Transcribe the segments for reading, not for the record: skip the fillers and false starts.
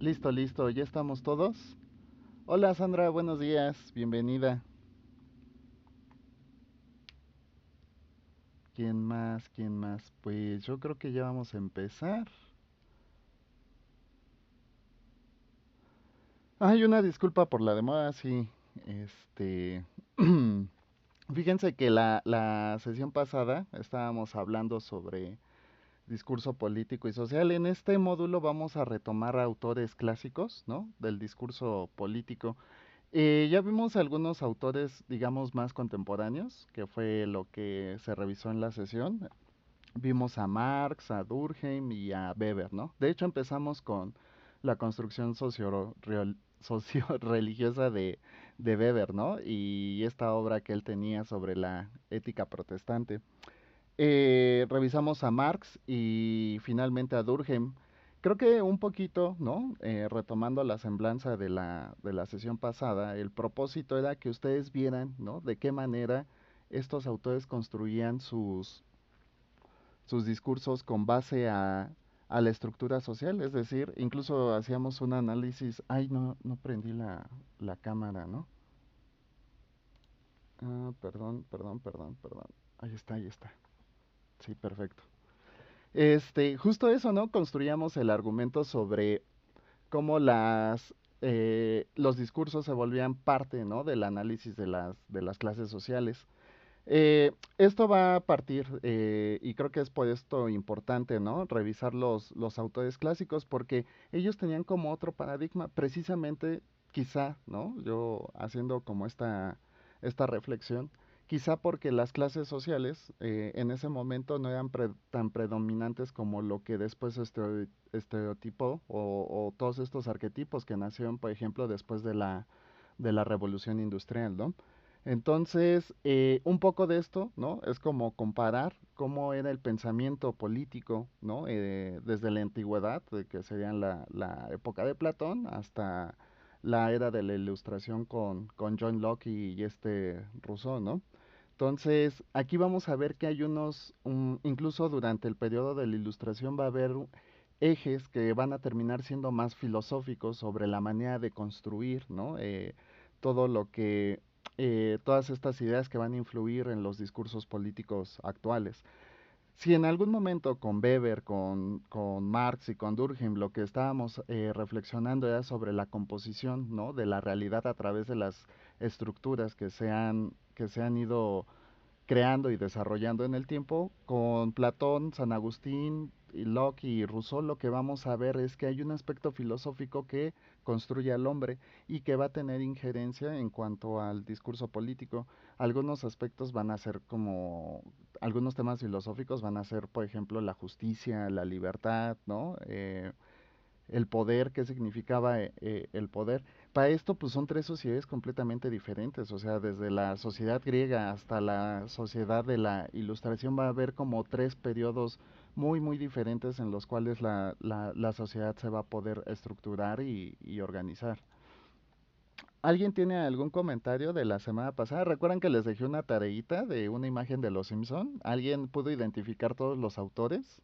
Listo, listo, ¿ya estamos todos? Hola Sandra, buenos días, bienvenida. ¿Quién más? ¿Quién más? Pues yo creo que ya vamos a empezar. Hay una disculpa por la demora, sí. Este... Fíjense que la sesión pasada estábamos hablando sobre discurso político y social. En este módulo vamos a retomar autores clásicos, ¿no? Del discurso político. Ya vimos algunos autores, digamos, más contemporáneos, que fue lo que se revisó en la sesión. Vimos a Marx, a Durkheim y a Weber, ¿no? De hecho, empezamos con la construcción socio-religiosa de Weber, ¿no? Y esta obra que él tenía sobre la ética protestante. Revisamos a Marx y finalmente a Durkheim. Creo que un poquito, ¿no? Retomando la semblanza de la sesión pasada, el propósito era que ustedes vieran, ¿no? De qué manera estos autores construían sus discursos con base a la estructura social, es decir, incluso hacíamos un análisis, ay, no, no prendí la cámara, ¿no? Ah, perdón, perdón, perdón, perdón. Ahí está, ahí está. Sí, perfecto. Justo eso, ¿no? Construíamos el argumento sobre cómo los discursos se volvían parte, ¿no? Del análisis de las clases sociales. Esto va a partir, y creo que es por esto importante, ¿no? Revisar los autores clásicos, porque ellos tenían como otro paradigma, precisamente, quizá, ¿no? Yo haciendo como esta reflexión, quizá porque las clases sociales en ese momento no eran tan predominantes como lo que después estereotipó o todos estos arquetipos que nacieron, por ejemplo, después de la revolución industrial, ¿no? Entonces, un poco de esto, ¿no? Es como comparar cómo era el pensamiento político, ¿no? Desde la antigüedad, que sería la época de Platón, hasta la era de la Ilustración con John Locke y Rousseau, ¿no? Entonces, aquí vamos a ver que hay incluso durante el periodo de la Ilustración va a haber ejes que van a terminar siendo más filosóficos sobre la manera de construir, ¿no? Todo lo que, todas estas ideas que van a influir en los discursos políticos actuales. Si en algún momento con Weber, con Marx y con Durkheim lo que estábamos reflexionando era sobre la composición, ¿no? De la realidad a través de las estructuras que se han ido creando y desarrollando en el tiempo, con Platón, San Agustín, y Locke y Rousseau, lo que vamos a ver es que hay un aspecto filosófico que construye al hombre y que va a tener injerencia en cuanto al discurso político. Algunos aspectos van a ser como, algunos temas filosóficos van a ser, por ejemplo, la justicia, la libertad, ¿no? El poder, qué significaba el poder. Para esto, pues son tres sociedades completamente diferentes, o sea, desde la sociedad griega hasta la sociedad de la Ilustración va a haber como tres periodos muy, muy diferentes en los cuales la sociedad se va a poder estructurar y organizar. ¿Alguien tiene algún comentario de la semana pasada? ¿Recuerdan que les dejé una tareita de una imagen de los Simpson? ¿Alguien pudo identificar todos los autores?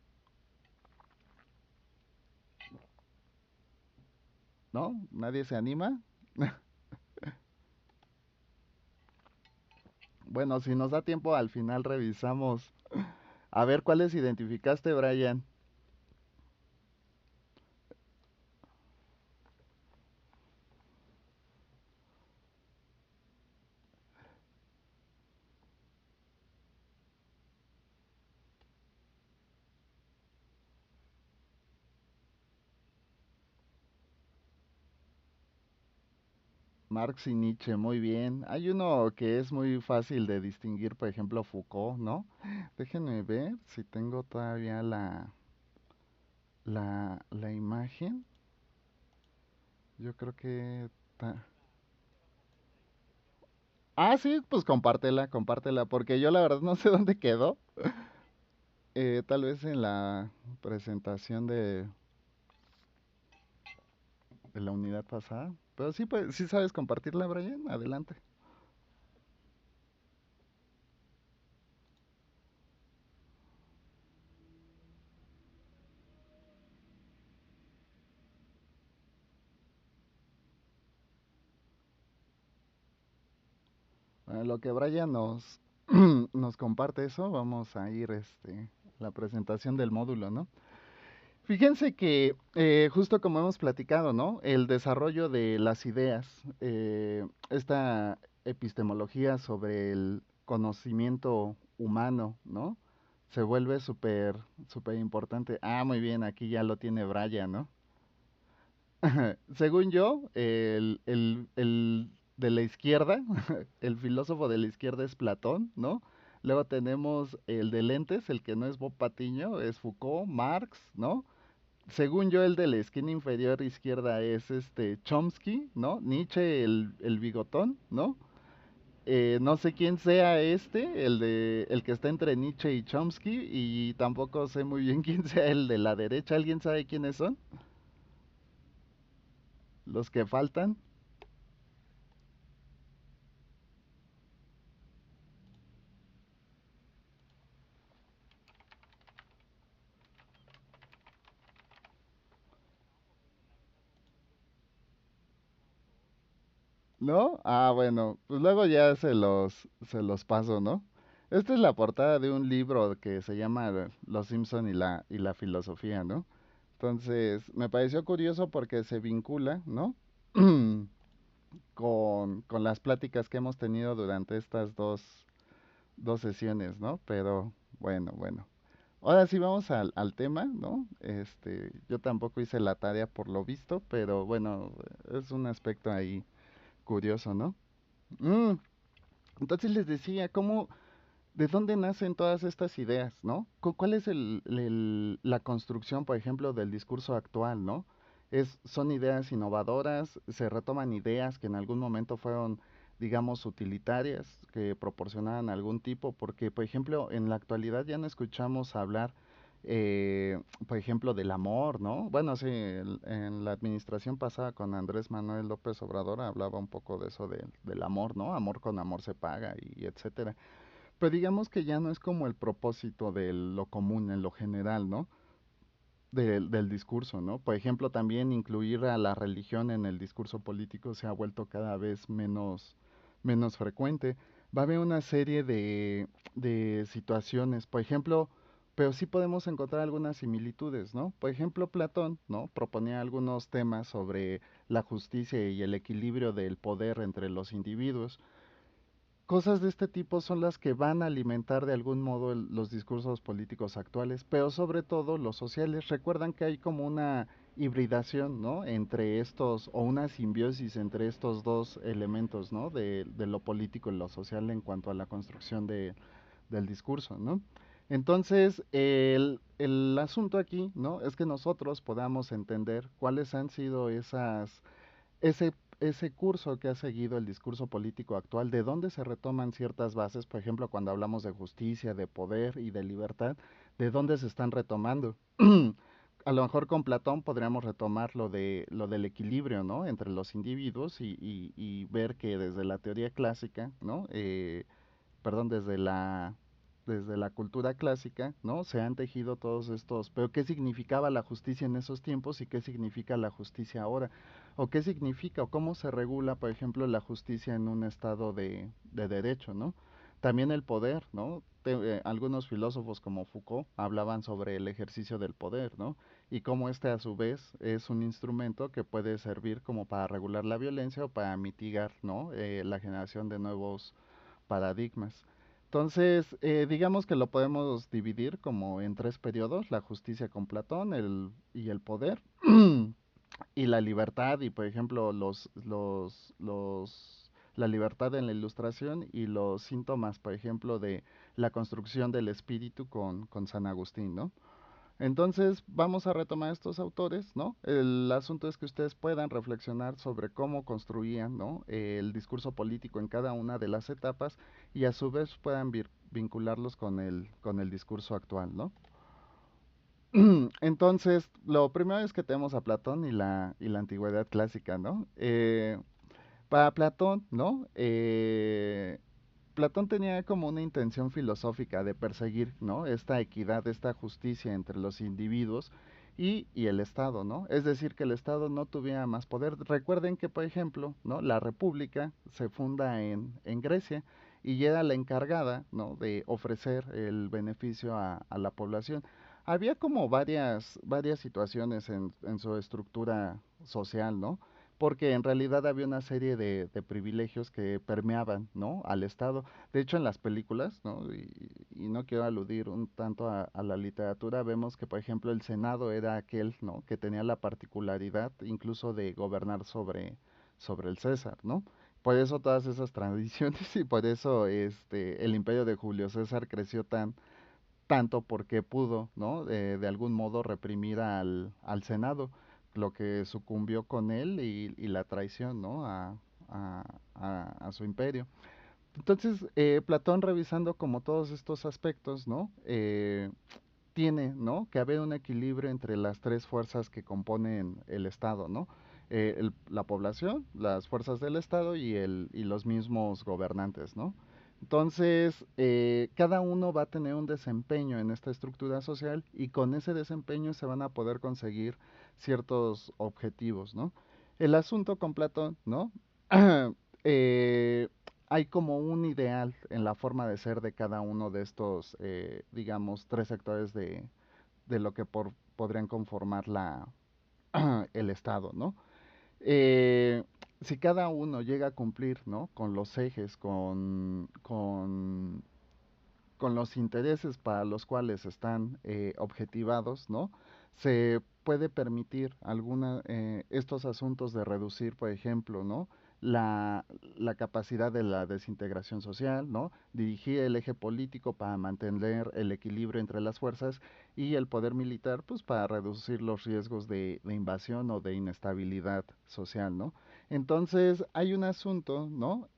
¿No? ¿Nadie se anima? Bueno, si nos da tiempo, al final revisamos. A ver, ¿cuáles identificaste, Brian? Marx y Nietzsche, muy bien. Hay uno que es muy fácil de distinguir, por ejemplo, Foucault, ¿no? Déjenme ver si tengo todavía la imagen. Yo creo que... Ah, sí, pues compártela, compártela, porque yo la verdad no sé dónde quedó. Tal vez en la presentación de la unidad pasada. Pero sí, pues, sí sabes compartirla, Brian. Adelante. lo que Brian nos, nos comparte eso, vamos a ir la presentación del módulo, ¿no? Fíjense que justo como hemos platicado, ¿no? El desarrollo de las ideas, esta epistemología sobre el conocimiento humano, ¿no? Se vuelve súper importante. Ah, muy bien, aquí ya lo tiene Brian, ¿no? Según yo, el de la izquierda, el filósofo de la izquierda es Platón, ¿no? Luego tenemos el de lentes, el que no es Bob Patiño, es Foucault, Marx, ¿no? Según yo, el de la esquina inferior izquierda es Chomsky, ¿no? Nietzsche, el bigotón, ¿no? No sé quién sea el que está entre Nietzsche y Chomsky, y tampoco sé muy bien quién sea el de la derecha. ¿Alguien sabe quiénes son? Los que faltan. ¿No? Ah, bueno, pues luego ya se los paso, ¿no? Esta es la portada de un libro que se llama Los Simpson y la filosofía, ¿no? Entonces, me pareció curioso porque se vincula, ¿no? con las pláticas que hemos tenido durante estas dos sesiones, ¿no? Pero bueno. Ahora sí vamos al tema, ¿no? Yo tampoco hice la tarea por lo visto, pero bueno, es un aspecto ahí curioso, ¿no? Mm, entonces les decía, ¿de dónde nacen todas estas ideas, ¿no? ¿Cuál es la construcción, por ejemplo, del discurso actual, ¿no? Son ideas innovadoras, se retoman ideas que en algún momento fueron, digamos, utilitarias, que proporcionaban algún tipo, porque, por ejemplo, en la actualidad ya no escuchamos hablar, por ejemplo, del amor, ¿no? Bueno, sí, en la administración pasada con Andrés Manuel López Obrador hablaba un poco de eso del amor, ¿no? Amor con amor se paga y etcétera. Pero digamos que ya no es como el propósito de lo común, en lo general, ¿no? Del discurso, ¿no? Por ejemplo, también incluir a la religión en el discurso político se ha vuelto cada vez menos frecuente. Va a haber una serie de situaciones, por ejemplo, pero sí podemos encontrar algunas similitudes, ¿no? Por ejemplo, Platón, ¿no? Proponía algunos temas sobre la justicia y el equilibrio del poder entre los individuos. Cosas de este tipo son las que van a alimentar de algún modo los discursos políticos actuales, pero sobre todo los sociales. Recuerdan que hay como una hibridación, ¿no? Entre estos, o una simbiosis entre estos dos elementos, ¿no? De lo político y lo social en cuanto a la construcción del discurso, ¿no? Entonces, el asunto aquí, ¿no? Es que nosotros podamos entender cuáles han sido ese curso que ha seguido el discurso político actual, de dónde se retoman ciertas bases, por ejemplo, cuando hablamos de justicia, de poder y de libertad, de dónde se están retomando. A lo mejor con Platón podríamos retomar lo del equilibrio, ¿no? Entre los individuos y ver que desde la teoría clásica, ¿no? Perdón, desde la cultura clásica, ¿no? Se han tejido todos estos, pero ¿qué significaba la justicia en esos tiempos y qué significa la justicia ahora? ¿O qué significa o cómo se regula, por ejemplo, la justicia en un estado de derecho, ¿no? También el poder, ¿no? Algunos filósofos como Foucault hablaban sobre el ejercicio del poder, ¿no? Y cómo este a su vez es un instrumento que puede servir como para regular la violencia o para mitigar, ¿no? La generación de nuevos paradigmas. Entonces, digamos que lo podemos dividir como en tres periodos: la justicia con Platón, y el poder, y la libertad, y por ejemplo la libertad en la ilustración y los síntomas, por ejemplo, de la construcción del espíritu con San Agustín, ¿no? Entonces, vamos a retomar estos autores, ¿no? El asunto es que ustedes puedan reflexionar sobre cómo construían, ¿no? El discurso político en cada una de las etapas y a su vez puedan vincularlos con el discurso actual, ¿no? Entonces, lo primero es que tenemos a Platón y la antigüedad clásica, ¿no? Para Platón, ¿no? Platón tenía como una intención filosófica de perseguir, ¿no? Esta equidad, esta justicia entre los individuos y el Estado, ¿no? Es decir, que el Estado no tuviera más poder. Recuerden que, por ejemplo, ¿no? La República se funda en Grecia y era la encargada, ¿no? De ofrecer el beneficio a la población. Había como varias situaciones en su estructura social, ¿no? Porque en realidad había una serie de privilegios que permeaban, ¿no? Al Estado. De hecho, en las películas, ¿no? Y no quiero aludir un tanto a la literatura, vemos que, por ejemplo, el Senado era aquel, ¿no? Que tenía la particularidad incluso de gobernar sobre el César, ¿no? Por eso todas esas tradiciones y por eso el imperio de Julio César creció tanto porque pudo, ¿no? De algún modo reprimir al Senado, lo que sucumbió con él y la traición, ¿no? A, a su imperio. Entonces, Platón revisando como todos estos aspectos, ¿no? Tiene, ¿no? Que haber un equilibrio entre las tres fuerzas que componen el Estado, ¿no? La población, las fuerzas del Estado y los mismos gobernantes, ¿no? Entonces, cada uno va a tener un desempeño en esta estructura social y con ese desempeño se van a poder conseguir ciertos objetivos, ¿no? El asunto con Platón, ¿no? eh, Hay como un ideal en la forma de ser de cada uno de estos, digamos, tres sectores de lo que podrían conformar el Estado, ¿no? Eh, si cada uno llega a cumplir, ¿no? Con los ejes, con los intereses para los cuales están objetivados, ¿no? Se puede permitir estos asuntos de reducir, por ejemplo, ¿no? La capacidad de la desintegración social, ¿no? Dirigir el eje político para mantener el equilibrio entre las fuerzas y el poder militar, pues para reducir los riesgos de invasión o de inestabilidad social, ¿no? Entonces hay un asunto, ¿no?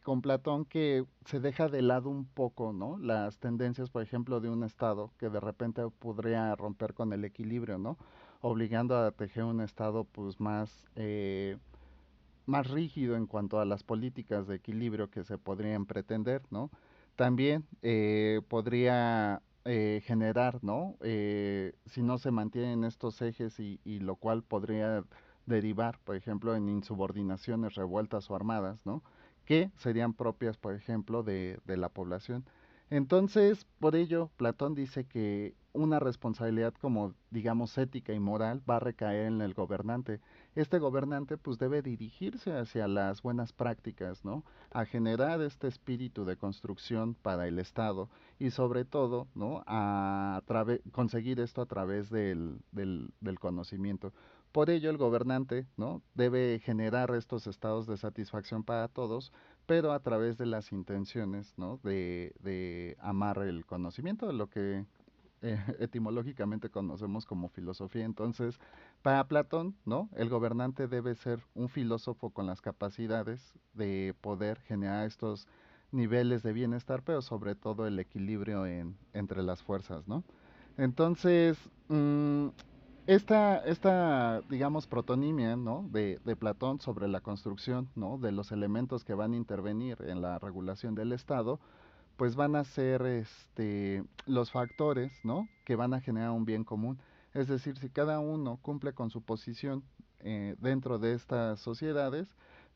Con Platón que se deja de lado un poco, ¿no? Las tendencias, por ejemplo, de un Estado que de repente podría romper con el equilibrio, ¿no? Obligando a tejer un Estado pues más rígido en cuanto a las políticas de equilibrio que se podrían pretender, ¿no? También podría generar, ¿no? Si no se mantienen estos ejes y lo cual podría derivar, por ejemplo, en insubordinaciones, revueltas o armadas, ¿no? Que serían propias, por ejemplo, de la población. Entonces, por ello, Platón dice que una responsabilidad como, digamos, ética y moral va a recaer en el gobernante. Este gobernante pues debe dirigirse hacia las buenas prácticas, ¿no? A generar este espíritu de construcción para el Estado y sobre todo, ¿no? Conseguir esto a través del conocimiento. Por ello el gobernante, ¿no? Debe generar estos estados de satisfacción para todos, pero a través de las intenciones, ¿no? De amar el conocimiento, de lo que etimológicamente conocemos como filosofía. Entonces, para Platón, ¿no? El gobernante debe ser un filósofo con las capacidades de poder generar estos niveles de bienestar, pero sobre todo el equilibrio entre las fuerzas, ¿no? Entonces, digamos, protonimia, ¿no? De Platón sobre la construcción, ¿no? De los elementos que van a intervenir en la regulación del Estado, pues van a ser los factores, ¿no? Que van a generar un bien común. Es decir, si cada uno cumple con su posición dentro de estas sociedades,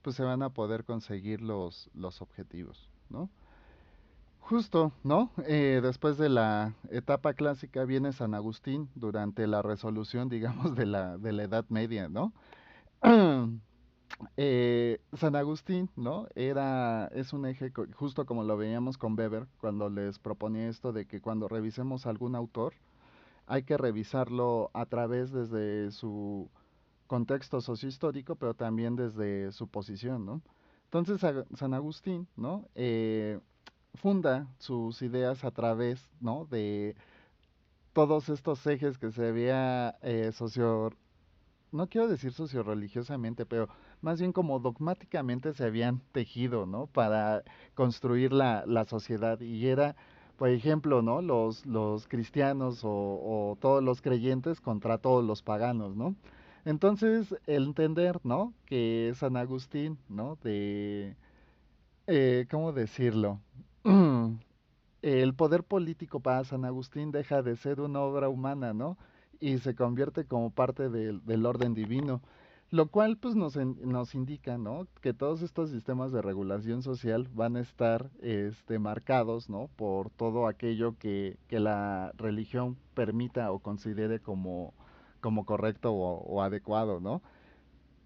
pues se van a poder conseguir los objetivos, ¿no? Justo, ¿no? Después de la etapa clásica viene San Agustín durante la resolución, digamos, de la Edad Media, ¿no? San Agustín, ¿no? Es un eje, justo como lo veíamos con Weber, cuando les proponía esto de que cuando revisemos algún autor, hay que revisarlo a través desde su contexto sociohistórico, pero también desde su posición, ¿no? Entonces, San Agustín, ¿no? Funda sus ideas a través, ¿no? De todos estos ejes que se había no quiero decir socio-religiosamente, pero más bien como dogmáticamente se habían tejido, ¿no? Para construir la sociedad. Y era, por ejemplo, ¿no? Los cristianos o todos los creyentes contra todos los paganos, ¿no? Entonces, el entender, ¿no? Que San Agustín, ¿no? ¿Cómo decirlo? El poder político para San Agustín deja de ser una obra humana, ¿no? Y se convierte como parte del orden divino. Lo cual pues nos indica, ¿no? Que todos estos sistemas de regulación social van a estar marcados, ¿no? Por todo aquello que la religión permita o considere como correcto o adecuado, ¿no?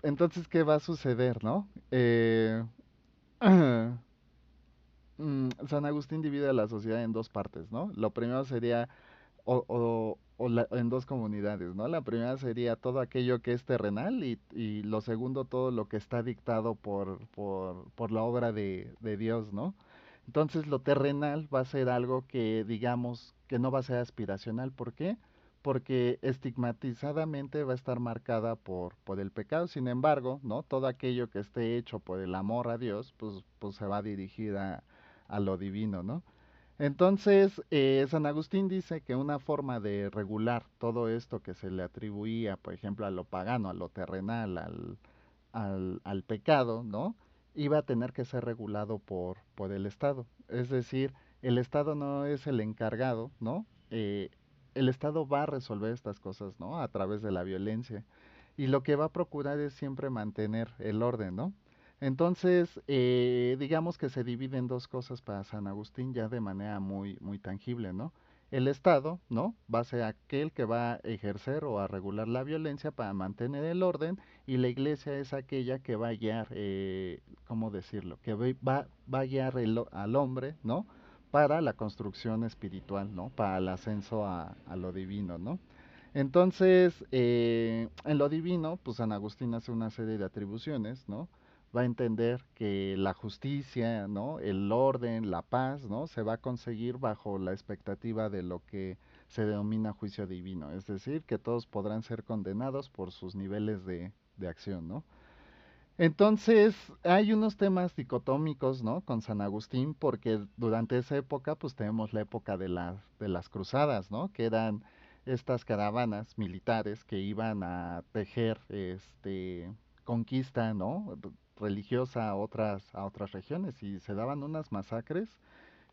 Entonces, ¿qué va a suceder, no? San Agustín divide a la sociedad en dos partes, ¿no? Lo primero sería en dos comunidades, ¿no? La primera sería todo aquello que es terrenal y lo segundo todo lo que está dictado por la obra de Dios, ¿no? Entonces lo terrenal va a ser algo que digamos que no va a ser aspiracional. ¿Por qué? Porque estigmatizadamente va a estar marcada por el pecado. Sin embargo, ¿no? Todo aquello que esté hecho por el amor a Dios, pues se va a dirigir a lo divino, ¿no? Entonces, San Agustín dice que una forma de regular todo esto que se le atribuía, por ejemplo, a lo pagano, a lo terrenal, al pecado, ¿no? Iba a tener que ser regulado por el Estado. Es decir, el Estado no es el encargado, ¿no? El Estado va a resolver estas cosas, ¿no? A través de la violencia. Y lo que va a procurar es siempre mantener el orden, ¿no? Entonces, digamos que se divide en dos cosas para San Agustín ya de manera muy tangible, ¿no? El Estado, ¿no? Va a ser aquel que va a ejercer o a regular la violencia para mantener el orden y la iglesia es aquella que va a guiar, ¿cómo decirlo? Que va a guiar al hombre, ¿no? Para la construcción espiritual, ¿no? Para el ascenso a lo divino, ¿no? Entonces, en lo divino, pues San Agustín hace una serie de atribuciones, ¿no? Va a entender que la justicia, ¿no? El orden, la paz, ¿no? Se va a conseguir bajo la expectativa de lo que se denomina juicio divino, es decir, que todos podrán ser condenados por sus niveles de acción, ¿no? Entonces, hay unos temas dicotómicos, ¿no? Con San Agustín, porque durante esa época, pues tenemos la época de las cruzadas, ¿no? Que eran estas caravanas militares que iban a tejer, conquista, ¿no? Religiosa a otras regiones y se daban unas masacres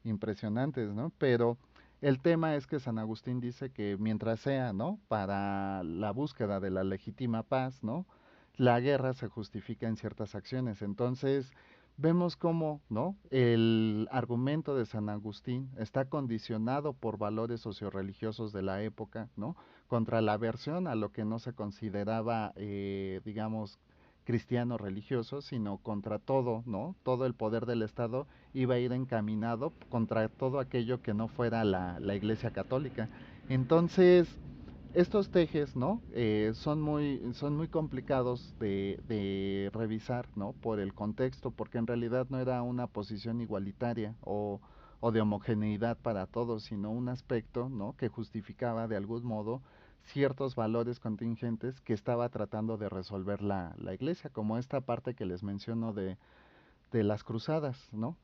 impresionantes, ¿no? Pero el tema es que San Agustín dice que mientras sea, ¿no? Para la búsqueda de la legítima paz, ¿no? La guerra se justifica en ciertas acciones. Entonces, vemos cómo, ¿no? El argumento de San Agustín está condicionado por valores socioreligiosos de la época, ¿no? Contra la aversión a lo que no se consideraba, digamos, cristiano religioso, sino contra todo, ¿no? Todo el poder del Estado iba a ir encaminado contra todo aquello que no fuera la Iglesia Católica. Entonces, estos tejes, ¿no? Son muy complicados de revisar, ¿no? Por el contexto, porque en realidad no era una posición igualitaria o de homogeneidad para todos, sino un aspecto, ¿no? Que justificaba de algún modo ciertos valores contingentes que estaba tratando de resolver la iglesia, como esta parte que les menciono de las cruzadas, ¿no?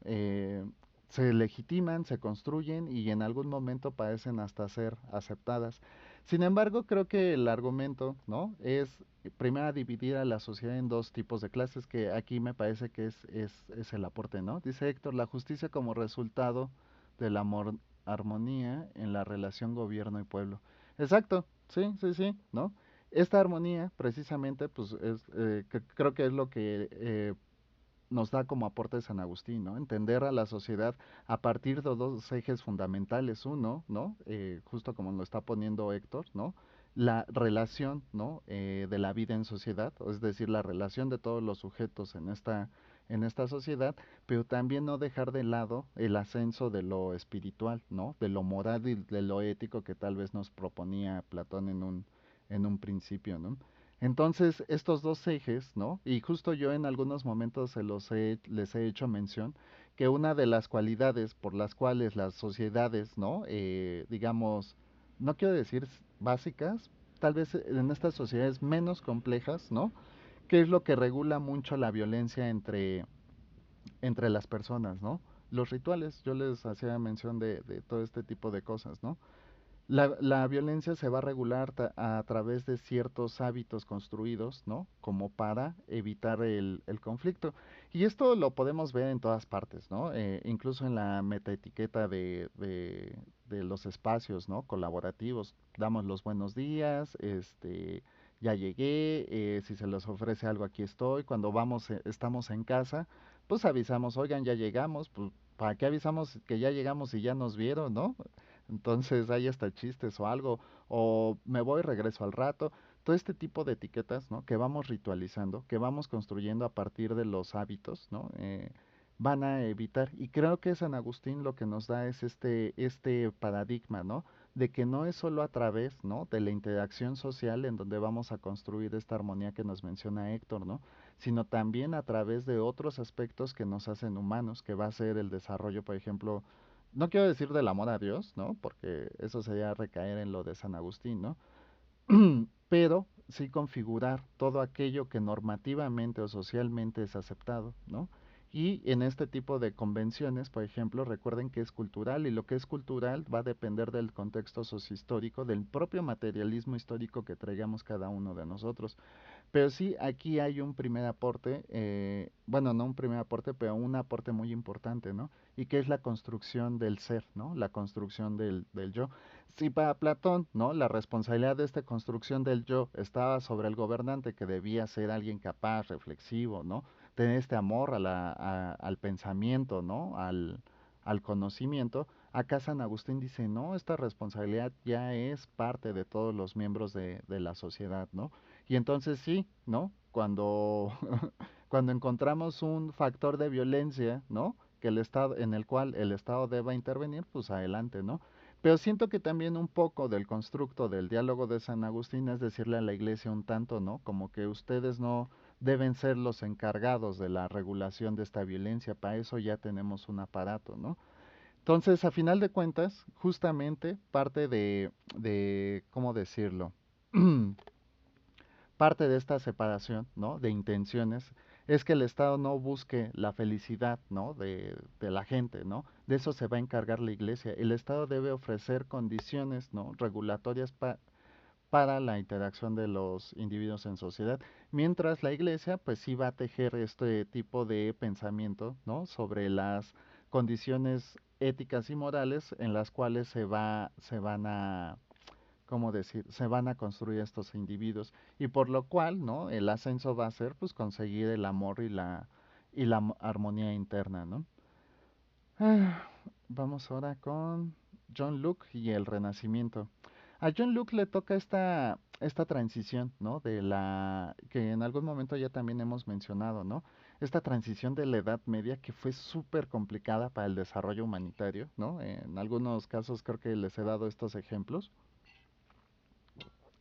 Se legitiman, se construyen y en algún momento parecen hasta ser aceptadas. Sin embargo, creo que el argumento, ¿no? Es primero dividir a la sociedad en dos tipos de clases, que aquí me parece que es el aporte, ¿no? Dice Héctor, la justicia como resultado de la armonía en la relación gobierno y pueblo. Exacto, sí, sí, sí, ¿no? Esta armonía, precisamente, pues creo que es lo que nos da como aporte San Agustín, ¿no? Entender a la sociedad a partir de dos ejes fundamentales. Uno, ¿no? Justo como lo está poniendo Héctor, ¿no? La relación, ¿no? De la vida en sociedad, es decir, la relación de todos los sujetos en esta sociedad, pero también no dejar de lado el ascenso de lo espiritual, ¿no? De lo moral y de lo ético que tal vez nos proponía Platón en un principio, ¿no? Entonces, estos dos ejes, ¿no? Y justo yo en algunos momentos les he hecho mención que una de las cualidades por las cuales las sociedades, ¿no? Digamos, no quiero decir básicas, tal vez en estas sociedades menos complejas, ¿no? ¿Qué es lo que regula mucho la violencia entre las personas, ¿no? Los rituales, yo les hacía mención de todo este tipo de cosas, ¿no? La violencia se va a regular a través de ciertos hábitos construidos, ¿no? Como para evitar el conflicto. Y esto lo podemos ver en todas partes, ¿no? Incluso en la metaetiqueta de los espacios, ¿no? Colaborativos. Damos los buenos días, ya llegué, si se les ofrece algo aquí estoy, cuando vamos, estamos en casa, pues avisamos, oigan, ya llegamos, pues ¿para qué avisamos que ya llegamos y ya nos vieron, no? Entonces hay hasta chistes o algo, o me voy, regreso al rato, todo este tipo de etiquetas, ¿no? Que vamos ritualizando, que vamos construyendo a partir de los hábitos, ¿no? Van a evitar, y creo que San Agustín lo que nos da es este paradigma, ¿no? De que no es solo a través, ¿no? De la interacción social en donde vamos a construir esta armonía que nos menciona Héctor, ¿no? Sino también a través de otros aspectos que nos hacen humanos, que va a ser el desarrollo, por ejemplo, no quiero decir del amor a Dios, ¿no? Porque eso sería recaer en lo de San Agustín, ¿no? Pero sí configurar todo aquello que normativamente o socialmente es aceptado, ¿no? Y en este tipo de convenciones, por ejemplo, recuerden que es cultural y lo que es cultural va a depender del contexto sociohistórico, del propio materialismo histórico que traigamos cada uno de nosotros. Pero sí, aquí hay un primer aporte, bueno, no un primer aporte, pero un aporte muy importante, ¿no? Y que es la construcción del ser, ¿no? La construcción del yo. Si para Platón, ¿no? La responsabilidad de esta construcción del yo estaba sobre el gobernante, que debía ser alguien capaz, reflexivo, ¿no? Tener este amor al pensamiento, ¿no? Al conocimiento. Acá San Agustín dice, no, esta responsabilidad ya es parte de todos los miembros de la sociedad, ¿no? Y entonces sí, ¿no? Cuando, cuando encontramos un factor de violencia, ¿no? Que el Estado, en el cual el Estado deba intervenir, pues adelante, ¿no? Pero siento que también un poco del constructo del diálogo de San Agustín es decirle a la iglesia un tanto, ¿no? Como que ustedes no deben ser los encargados de la regulación de esta violencia, para eso ya tenemos un aparato, ¿no? Entonces, a final de cuentas, justamente parte ¿cómo decirlo? Parte de esta separación, ¿no? De intenciones es que el Estado no busque la felicidad, ¿no? De la gente, ¿no? De eso se va a encargar la Iglesia. El Estado debe ofrecer condiciones, ¿no? Regulatorias para la interacción de los individuos en sociedad, mientras la Iglesia, pues sí va a tejer este tipo de pensamiento, ¿no? Sobre las condiciones éticas y morales en las cuales se van a ¿cómo decir? Se van a construir estos individuos y por lo cual, ¿no? El ascenso va a ser pues conseguir el amor y la armonía interna, ¿no? Ah, vamos ahora con John Luke y el Renacimiento. A John Luke le toca esta transición, ¿no? De la que en algún momento ya también hemos mencionado, ¿no? Esta transición de la Edad Media que fue súper complicada para el desarrollo humanitario, ¿no? En algunos casos creo que les he dado estos ejemplos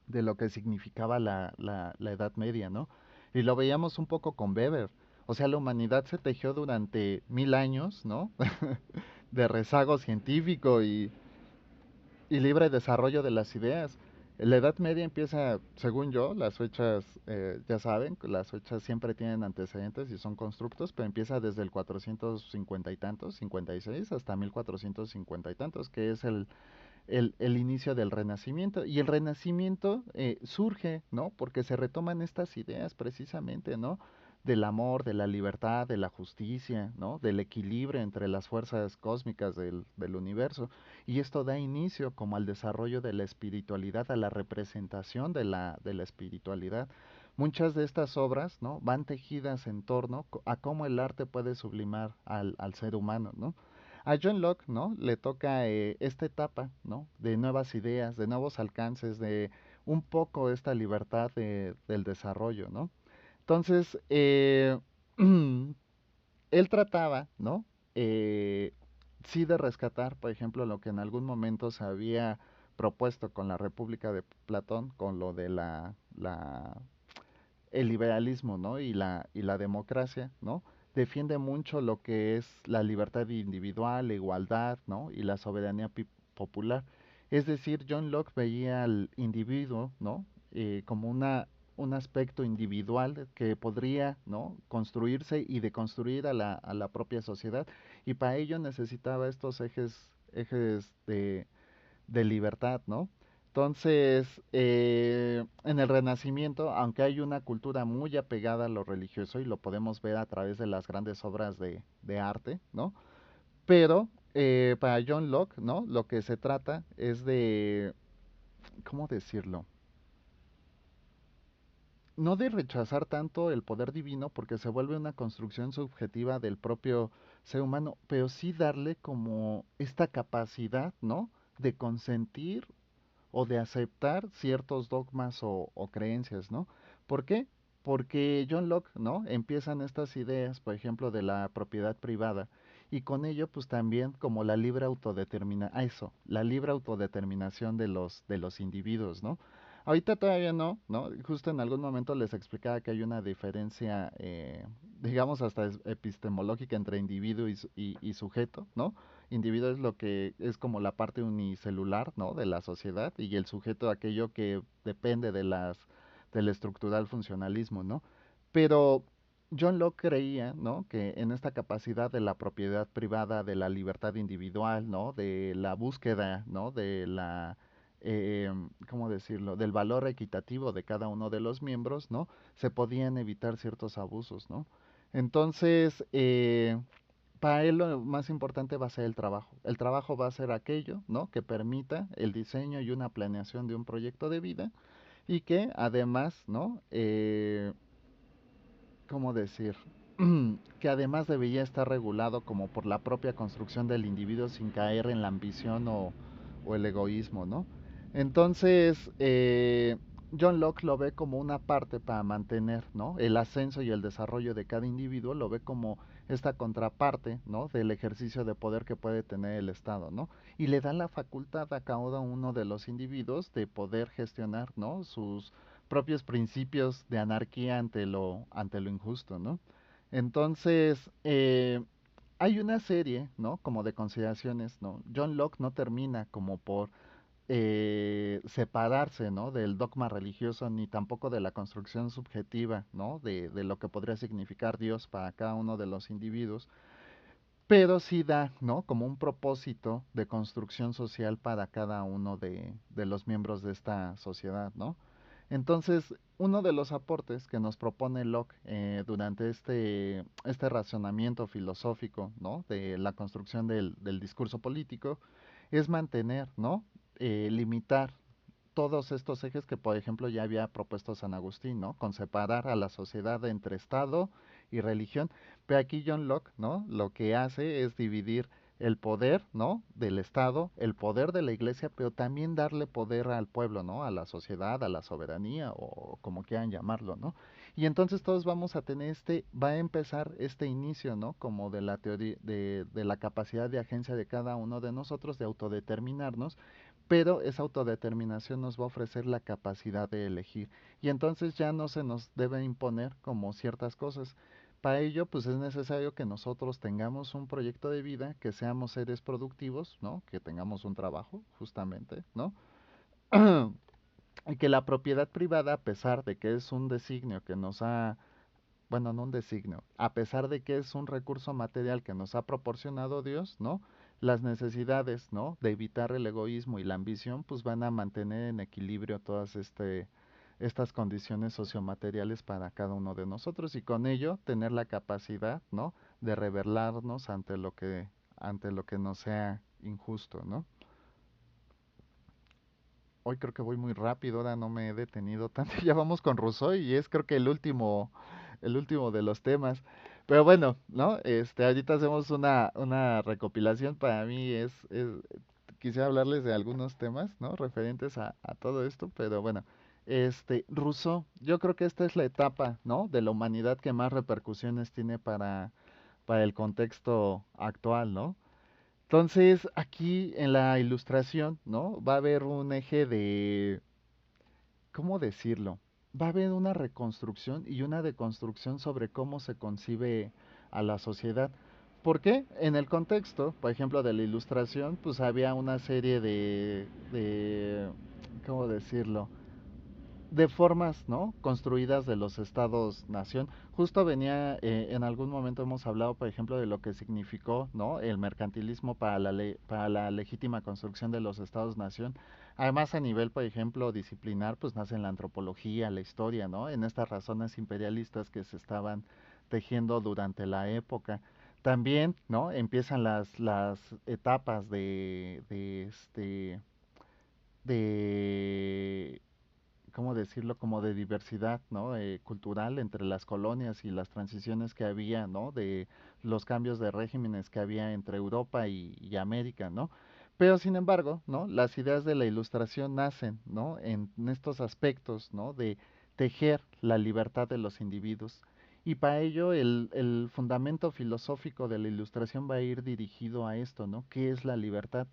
de lo que significaba la Edad Media, ¿no? Y lo veíamos un poco con Weber. O sea, la humanidad se tejió durante 1000 años, ¿no? De rezago científico y libre desarrollo de las ideas. La Edad Media empieza, según yo, las fechas, ya saben, las fechas siempre tienen antecedentes y son constructos, pero empieza desde el 450 y tantos, 56, hasta 1450 y tantos, que es el inicio del Renacimiento. Y el Renacimiento surge, ¿no? Porque se retoman estas ideas precisamente, ¿no? Del amor, de la libertad, de la justicia, ¿no? Del equilibrio entre las fuerzas cósmicas del universo. Y esto da inicio como al desarrollo de la espiritualidad, a la representación de la espiritualidad. Muchas de estas obras, ¿no? Van tejidas en torno a cómo el arte puede sublimar al ser humano, ¿no? A John Locke, ¿no? Le toca esta etapa, ¿no? De nuevas ideas, de nuevos alcances, de un poco esta libertad del desarrollo, ¿no? Entonces, él trataba, ¿no? Eh, sí de rescatar, por ejemplo, lo que en algún momento se había propuesto con la República de Platón, con lo de el liberalismo, ¿no? Y la democracia, ¿no? Defiende mucho lo que es la libertad individual, la igualdad, ¿no? Y la soberanía popular. Es decir, John Locke veía al individuo, ¿no? Como un aspecto individual que podría, ¿no? Construirse y deconstruir a la propia sociedad. Y para ello necesitaba estos ejes de libertad, ¿no? Entonces, en el Renacimiento, aunque hay una cultura muy apegada a lo religioso y lo podemos ver a través de las grandes obras de arte, ¿no? Pero para John Locke, ¿no? Lo que se trata es de, ¿cómo decirlo? no de rechazar tanto el poder divino porque se vuelve una construcción subjetiva del propio ser humano, pero sí darle como esta capacidad, ¿no? De consentir o de aceptar ciertos dogmas o creencias, ¿no? ¿Por qué? Porque John Locke, ¿no? Empiezan estas ideas, por ejemplo, de la propiedad privada y con ello, pues también como la libre la libre autodeterminación de los individuos, ¿no? Ahorita todavía no, ¿no? Justo en algún momento les explicaba que hay una diferencia, digamos, hasta epistemológica entre individuo y sujeto, ¿no? Individuo es lo que es como la parte unicelular, ¿no? De la sociedad y el sujeto aquello que depende del estructural funcionalismo, ¿no? Pero John Locke creía, ¿no? Que en esta capacidad de la propiedad privada, de la libertad individual, ¿no? De la búsqueda, ¿no? De la ¿cómo decirlo? Del valor equitativo de cada uno de los miembros, ¿no? Se podían evitar ciertos abusos, ¿no? Entonces, para él lo más importante va a ser el trabajo. El trabajo va a ser aquello, ¿no? Que permita el diseño y una planeación de un proyecto de vida y que además, ¿no? ¿Cómo decir? Que además debería estar regulado como por la propia construcción del individuo sin caer en la ambición o el egoísmo, ¿no? Entonces, John Locke lo ve como una parte para mantener, ¿no? El ascenso y el desarrollo de cada individuo, lo ve como esta contraparte, ¿no? Del ejercicio de poder que puede tener el Estado, ¿no? Y le da la facultad a cada uno de los individuos de poder gestionar, ¿no? Sus propios principios de anarquía ante lo injusto, ¿no? Entonces, hay una serie, ¿no? Como de consideraciones, ¿no? John Locke no termina como por separarse, ¿no? Del dogma religioso ni tampoco de la construcción subjetiva, ¿no? De lo que podría significar Dios para cada uno de los individuos, pero sí da, ¿no? Como un propósito de construcción social para cada uno de los miembros de esta sociedad, ¿no? Entonces, uno de los aportes que nos propone Locke durante este razonamiento filosófico, ¿no? De la construcción del discurso político es mantener, ¿no? Limitar todos estos ejes que, por ejemplo, ya había propuesto San Agustín, ¿no? Con separar a la sociedad entre Estado y religión. Pero aquí John Locke, ¿no? Lo que hace es dividir el poder, ¿no? Del Estado, el poder de la Iglesia, pero también darle poder al pueblo, ¿no? A la sociedad, a la soberanía o como quieran llamarlo, ¿no? Y entonces todos vamos a tener va a empezar este inicio, ¿no? Como de la teoría, de la capacidad de agencia de cada uno de nosotros de autodeterminarnos, pero esa autodeterminación nos va a ofrecer la capacidad de elegir y entonces ya no se nos debe imponer como ciertas cosas. Para ello, pues es necesario que nosotros tengamos un proyecto de vida, que seamos seres productivos, ¿no? Que tengamos un trabajo, justamente, ¿no? Y que la propiedad privada, a pesar de que es un designio que nos ha, bueno, no un designio, a pesar de que es un recurso material que nos ha proporcionado Dios, ¿no? Las necesidades, ¿no? De evitar el egoísmo y la ambición, pues van a mantener en equilibrio todas estas condiciones sociomateriales para cada uno de nosotros y con ello tener la capacidad, ¿no? De rebelarnos ante lo que nos sea injusto, ¿no? Hoy creo que voy muy rápido, ahora no me he detenido tanto. Ya vamos con Rousseau y es creo que el último de los temas. Pero bueno, ¿no? Ahorita hacemos una recopilación. Para mí quisiera hablarles de algunos temas, ¿no? Referentes a todo esto, pero bueno. Rousseau, yo creo que esta es la etapa, ¿no? De la humanidad que más repercusiones tiene para el contexto actual, ¿no? Entonces, aquí en la ilustración, ¿no? Va a haber un eje de, ¿cómo decirlo? Va a haber una reconstrucción y una deconstrucción sobre cómo se concibe a la sociedad. ¿Por qué? En el contexto, por ejemplo, de la ilustración, pues había una serie ¿cómo decirlo? De formas, ¿no? Construidas de los estados-nación. Justo venía, en algún momento hemos hablado, por ejemplo, de lo que significó, ¿no? El mercantilismo para para la legítima construcción de los estados-nación. Además, a nivel, por ejemplo, disciplinar, pues nace en la antropología, la historia, ¿no? En estas razones imperialistas que se estaban tejiendo durante la época. También, ¿no? Empiezan las etapas de ¿cómo decirlo? Como de diversidad, ¿no? Cultural entre las colonias y las transiciones que había, ¿no? De los cambios de regímenes que había entre Europa y América, ¿no? Pero sin embargo, ¿no? Las ideas de la ilustración nacen, ¿no? En estos aspectos, ¿no? De tejer la libertad de los individuos. Y para ello el fundamento filosófico de la ilustración va a ir dirigido a esto, ¿no? ¿Qué es la libertad?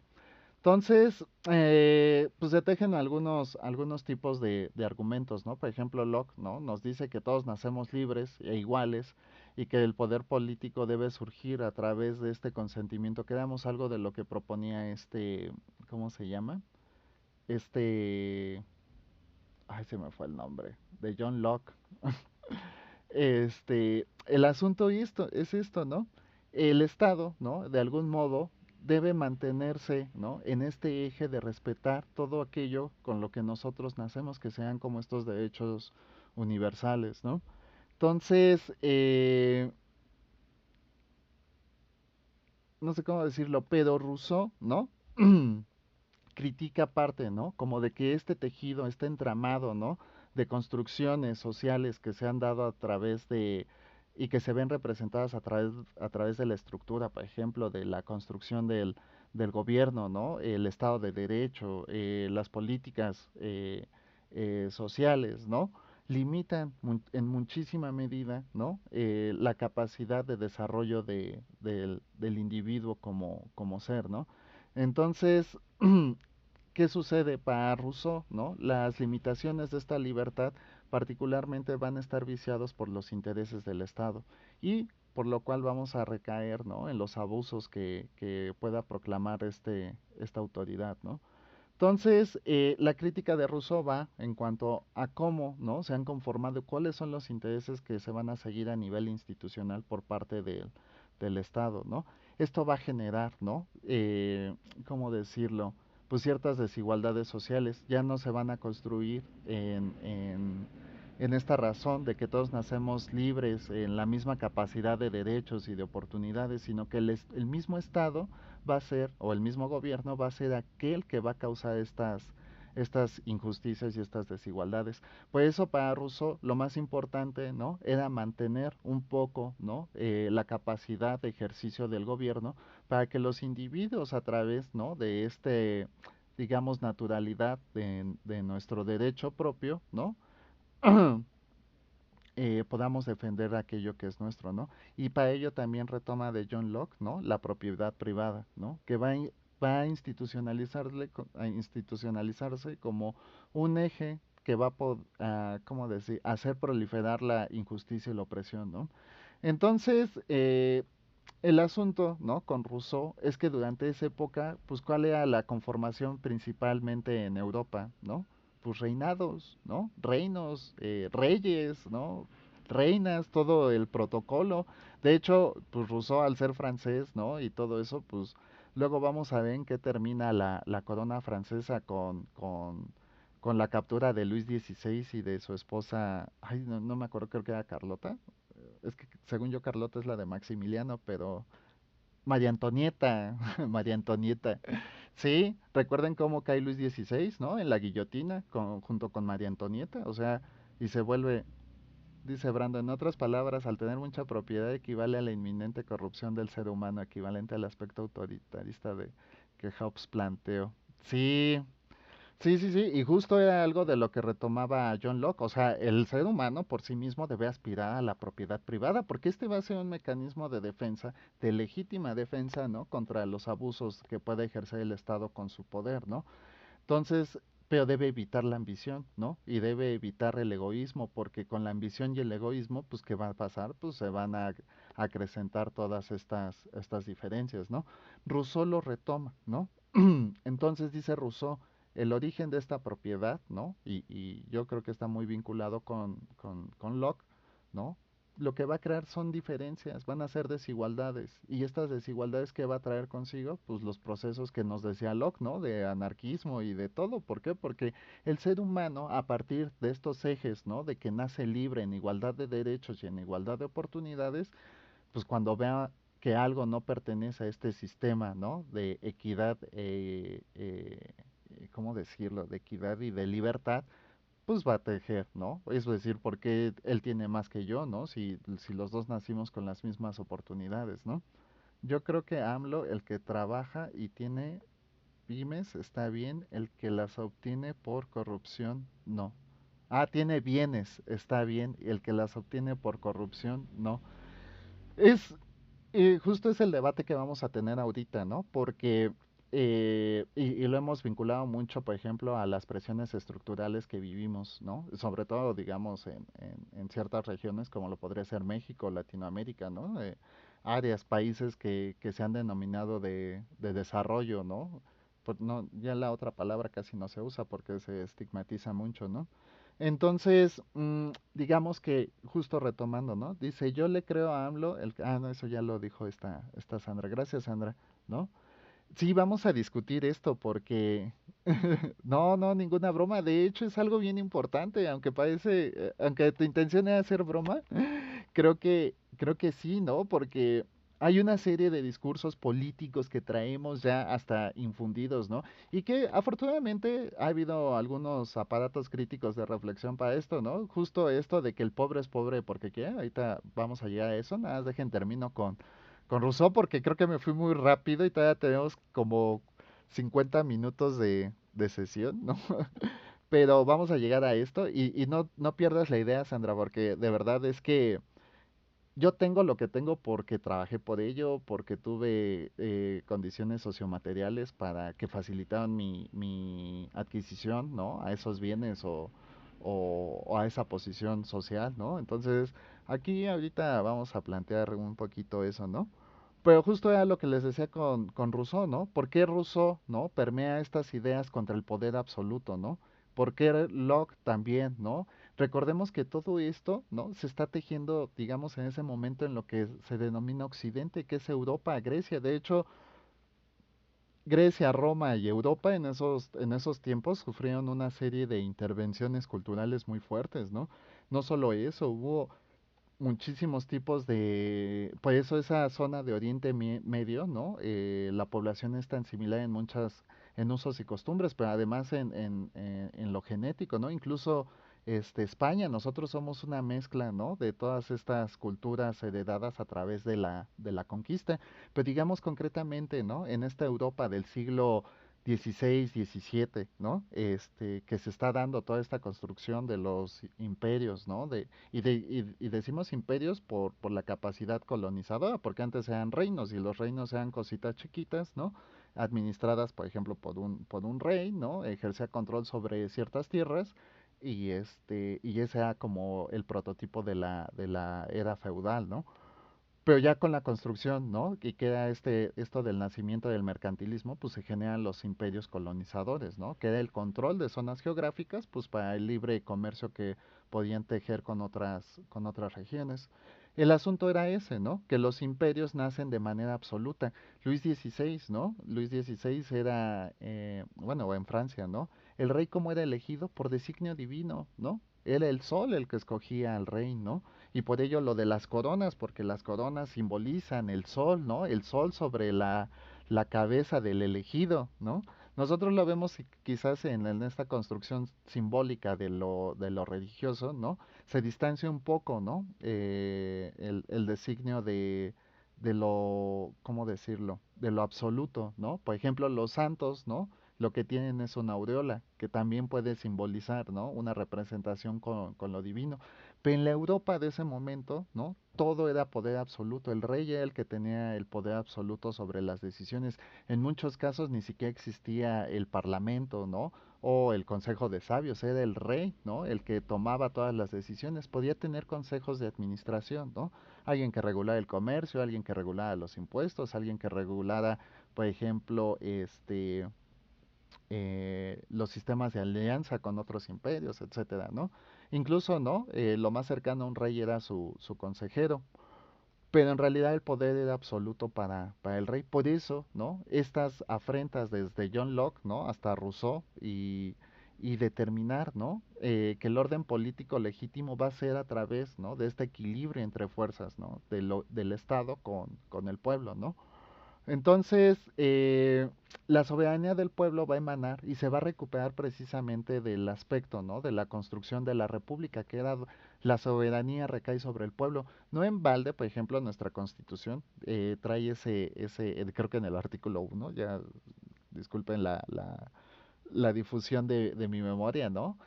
Entonces, pues se tejen algunos tipos de argumentos, ¿no? Por ejemplo, Locke, ¿no? Nos dice que todos nacemos libres e iguales y que el poder político debe surgir a través de este consentimiento, que éramos algo de lo que proponía este, ¿cómo se llama? Este, ay, se me fue el nombre, de John Locke. El asunto es esto, ¿no? El Estado, ¿no? De algún modo debe mantenerse, ¿no? En este eje de respetar todo aquello con lo que nosotros nacemos, que sean como estos derechos universales, ¿no? Entonces, no sé cómo decirlo, pero Rousseau, ¿no? Critica parte, ¿no? Como de que este tejido, este entramado, ¿no? De construcciones sociales que se han dado a través de y que se ven representadas a través de la estructura, por ejemplo, de la construcción del gobierno, ¿no? El Estado de Derecho, las políticas sociales, ¿no? Limitan en muchísima medida, ¿no? La capacidad de desarrollo del individuo como ser, ¿no? Entonces, ¿qué sucede para Rousseau, no? Las limitaciones de esta libertad particularmente van a estar viciados por los intereses del Estado y por lo cual vamos a recaer, ¿no? En los abusos que pueda proclamar esta autoridad, ¿no? Entonces, la crítica de Rousseau va en cuanto a cómo, ¿no? Se han conformado, cuáles son los intereses que se van a seguir a nivel institucional por parte del Estado, ¿no? Esto va a generar, ¿no? ¿Cómo decirlo? Pues ciertas desigualdades sociales ya no se van a construir en esta razón de que todos nacemos libres en la misma capacidad de derechos y de oportunidades, sino que el mismo Estado va a ser, o el mismo gobierno va a ser aquel que va a causar estas injusticias y estas desigualdades. Por eso para Rousseau lo más importante, ¿no? Era mantener un poco, ¿no? La capacidad de ejercicio del gobierno para que los individuos a través, ¿no? De digamos, naturalidad de nuestro derecho propio, ¿no? Podamos defender aquello que es nuestro, ¿no? Y para ello también retoma de John Locke, ¿no? La propiedad privada, ¿no? Que va a a institucionalizarse como un eje que va a, ¿cómo decir?, hacer proliferar la injusticia y la opresión, ¿no? Entonces, el asunto, ¿no? Con Rousseau es que durante esa época, pues, ¿cuál era la conformación principalmente en Europa, ¿no? Pues reinados, ¿no? Reinos, reyes, ¿no? Reinas, todo el protocolo. De hecho, pues Rousseau al ser francés, ¿no? Y todo eso, pues luego vamos a ver en qué termina la corona francesa con la captura de Luis XVI y de su esposa, ay, no me acuerdo, creo que era Carlota. Es que según yo Carlota es la de Maximiliano, pero María Antonieta, María Antonieta. Sí, recuerden cómo cae Luis XVI, ¿no? En la guillotina junto con María Antonieta, o sea, y se vuelve, dice Brando, en otras palabras, al tener mucha propiedad equivale a la inminente corrupción del ser humano, equivalente al aspecto autoritarista que Hobbes planteó. Sí, sí, sí, sí, y justo era algo de lo que retomaba John Locke, o sea, el ser humano por sí mismo debe aspirar a la propiedad privada, porque este va a ser un mecanismo de defensa, de legítima defensa, ¿no? Contra los abusos que puede ejercer el Estado con su poder, ¿no? Entonces, pero debe evitar la ambición, ¿no? Y debe evitar el egoísmo, porque con la ambición y el egoísmo, pues, ¿qué va a pasar? Pues se van a acrecentar todas estas diferencias, ¿no? Rousseau lo retoma, ¿no? Entonces dice Rousseau, el origen de esta propiedad, ¿no? Y yo creo que está muy vinculado con Locke, ¿no? Lo que va a crear son diferencias, van a ser desigualdades. Y estas desigualdades que va a traer consigo, pues los procesos que nos decía Locke, ¿no? De anarquismo y de todo. ¿Por qué? Porque el ser humano, a partir de estos ejes, ¿no? De que nace libre en igualdad de derechos y en igualdad de oportunidades, pues cuando vea que algo no pertenece a este sistema, ¿no? De equidad, ¿cómo decirlo? De equidad y de libertad, pues va a tejer, ¿no? Es decir, porque él tiene más que yo, ¿no? Si los dos nacimos con las mismas oportunidades, ¿no? Yo creo que AMLO, el que trabaja y tiene pymes, está bien, el que las obtiene por corrupción, no. Ah, tiene bienes, está bien, y el que las obtiene por corrupción, no. Es, justo es el debate que vamos a tener ahorita, ¿no? Porque, y lo hemos vinculado mucho, por ejemplo, a las presiones estructurales que vivimos, ¿no? Sobre todo, digamos, en ciertas regiones como lo podría ser México, Latinoamérica, ¿no? Áreas, países que se han denominado de desarrollo, ¿no? No, ya la otra palabra casi no se usa porque se estigmatiza mucho, ¿no? Entonces, digamos que justo retomando, ¿no? Dice, yo le creo a AMLO, no, eso ya lo dijo esta Sandra. Gracias, Sandra, ¿no? Sí, vamos a discutir esto porque no, no, ninguna broma. De hecho, es algo bien importante, aunque parece, aunque tu intención es hacer broma, creo que sí, ¿no? Porque hay una serie de discursos políticos que traemos ya hasta infundidos, ¿no? Y que afortunadamente ha habido algunos aparatos críticos de reflexión para esto, ¿no? Justo esto de que el pobre es pobre porque quiere. Ahorita vamos a llegar a eso. Nada más dejen termino con Rousseau porque creo que me fui muy rápido y todavía tenemos como 50 minutos de sesión, ¿no? Pero vamos a llegar a esto y no, no pierdas la idea, Sandra, porque de verdad es que yo tengo lo que tengo porque trabajé por ello, porque tuve condiciones sociomateriales para que facilitaran mi adquisición, ¿no? A esos bienes o a esa posición social, ¿no? Entonces, aquí ahorita vamos a plantear un poquito eso, ¿no? Pero justo era lo que les decía con Rousseau, ¿no? ¿Por qué Rousseau, ¿no? Permea estas ideas contra el poder absoluto, ¿no? ¿Por qué Locke también, ¿no? Recordemos que todo esto, ¿no? Se está tejiendo, digamos, en ese momento en lo que se denomina Occidente, que es Europa, Grecia. De hecho, Grecia, Roma y Europa en esos tiempos sufrieron una serie de intervenciones culturales muy fuertes, ¿no? No solo eso, hubo muchísimos tipos de, por eso esa zona de Oriente Medio, ¿no? La población es tan similar en muchas, en usos y costumbres, pero además en lo genético, ¿no? Incluso España, nosotros somos una mezcla, ¿no? De todas estas culturas heredadas a través de la conquista, pero digamos concretamente, ¿no? En esta Europa del siglo 16, 17, ¿no? Que se está dando toda esta construcción de los imperios, ¿no? Y decimos imperios por la capacidad colonizadora, porque antes eran reinos y los reinos eran cositas chiquitas, ¿no? Administradas, por ejemplo, por un rey, ¿no? Ejercía control sobre ciertas tierras y ese era como el prototipo de la era feudal, ¿no? Pero ya con la construcción, ¿no? Y queda esto del nacimiento del mercantilismo, pues se generan los imperios colonizadores, ¿no? Queda el control de zonas geográficas, pues para el libre comercio que podían tejer con otras regiones. El asunto era ese, ¿no? Que los imperios nacen de manera absoluta. Luis XVI, ¿no? Luis XVI era, bueno, en Francia, ¿no? El rey como era elegido por designio divino, ¿no? Era el sol el que escogía al rey, ¿no? Y por ello lo de las coronas, porque las coronas simbolizan el sol, ¿no? El sol sobre la cabeza del elegido, ¿no? Nosotros lo vemos quizás en esta construcción simbólica de lo religioso, ¿no? Se distancia un poco, ¿no? El designio de lo, ¿cómo decirlo? De lo absoluto, ¿no? Por ejemplo, los santos, ¿no? Lo que tienen es una aureola, que también puede simbolizar, ¿no? Una representación con lo divino. Pero en la Europa de ese momento, ¿no? Todo era poder absoluto. El rey era el que tenía el poder absoluto sobre las decisiones. En muchos casos ni siquiera existía el parlamento, ¿no? O el consejo de sabios. Era el rey, ¿no? El que tomaba todas las decisiones. Podía tener consejos de administración, ¿no? Alguien que regulara el comercio, alguien que regulara los impuestos, alguien que regulara, por ejemplo, los sistemas de alianza con otros imperios, etcétera, ¿no? Incluso, ¿no? Lo más cercano a un rey era su consejero, pero en realidad el poder era absoluto para el rey. Por eso, ¿no? Estas afrentas desde John Locke, ¿no? Hasta Rousseau y determinar, ¿no? Que el orden político legítimo va a ser a través, ¿no? De este equilibrio entre fuerzas, ¿no? Del Estado con el pueblo, ¿no? Entonces, la soberanía del pueblo va a emanar y se va a recuperar precisamente del aspecto, ¿no? De la construcción de la república, que era la soberanía recae sobre el pueblo. No en balde, por ejemplo, nuestra constitución trae creo que en el artículo 1, ya disculpen la difusión de mi memoria, ¿no?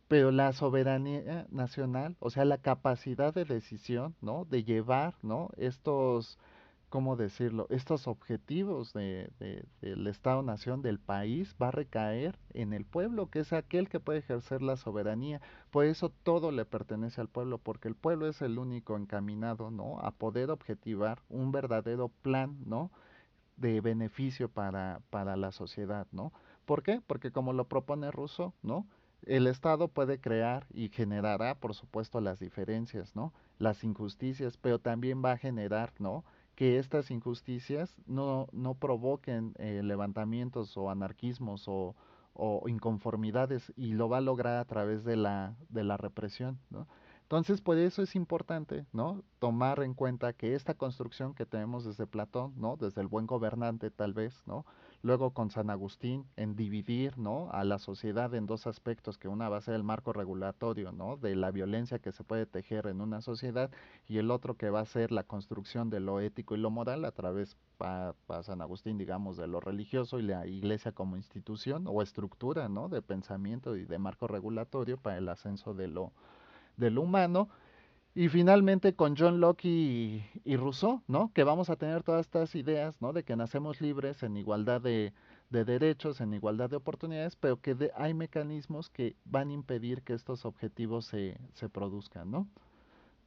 Pero la soberanía nacional, o sea, la capacidad de decisión, ¿no? De llevar, ¿no? Estos, ¿cómo decirlo? Estos objetivos del Estado-Nación, del país, va a recaer en el pueblo, que es aquel que puede ejercer la soberanía. Por eso todo le pertenece al pueblo, porque el pueblo es el único encaminado, ¿no? A poder objetivar un verdadero plan, ¿no? De beneficio para la sociedad, ¿no? ¿Por qué? Porque como lo propone Rousseau, ¿no? El Estado puede crear y generará, por supuesto, las diferencias, ¿no? Las injusticias, pero también va a generar, ¿no? Que estas injusticias no provoquen levantamientos o anarquismos o inconformidades y lo va a lograr a través de la represión, ¿no? Entonces, por eso es importante, ¿no? Tomar en cuenta que esta construcción que tenemos desde Platón, ¿no? Desde el buen gobernante, tal vez, ¿no? Luego con San Agustín, en dividir, ¿no? A la sociedad en dos aspectos, que una va a ser el marco regulatorio, ¿no? De la violencia que se puede tejer en una sociedad, y el otro que va a ser la construcción de lo ético y lo moral a través, para San Agustín, digamos, de lo religioso y la iglesia como institución o estructura, ¿no? De pensamiento y de marco regulatorio para el ascenso de lo humano. Y finalmente con John Locke y Rousseau, ¿no? Que vamos a tener todas estas ideas, ¿no? De que nacemos libres en igualdad de derechos, en igualdad de oportunidades, pero que hay mecanismos que van a impedir que estos objetivos se produzcan, ¿no?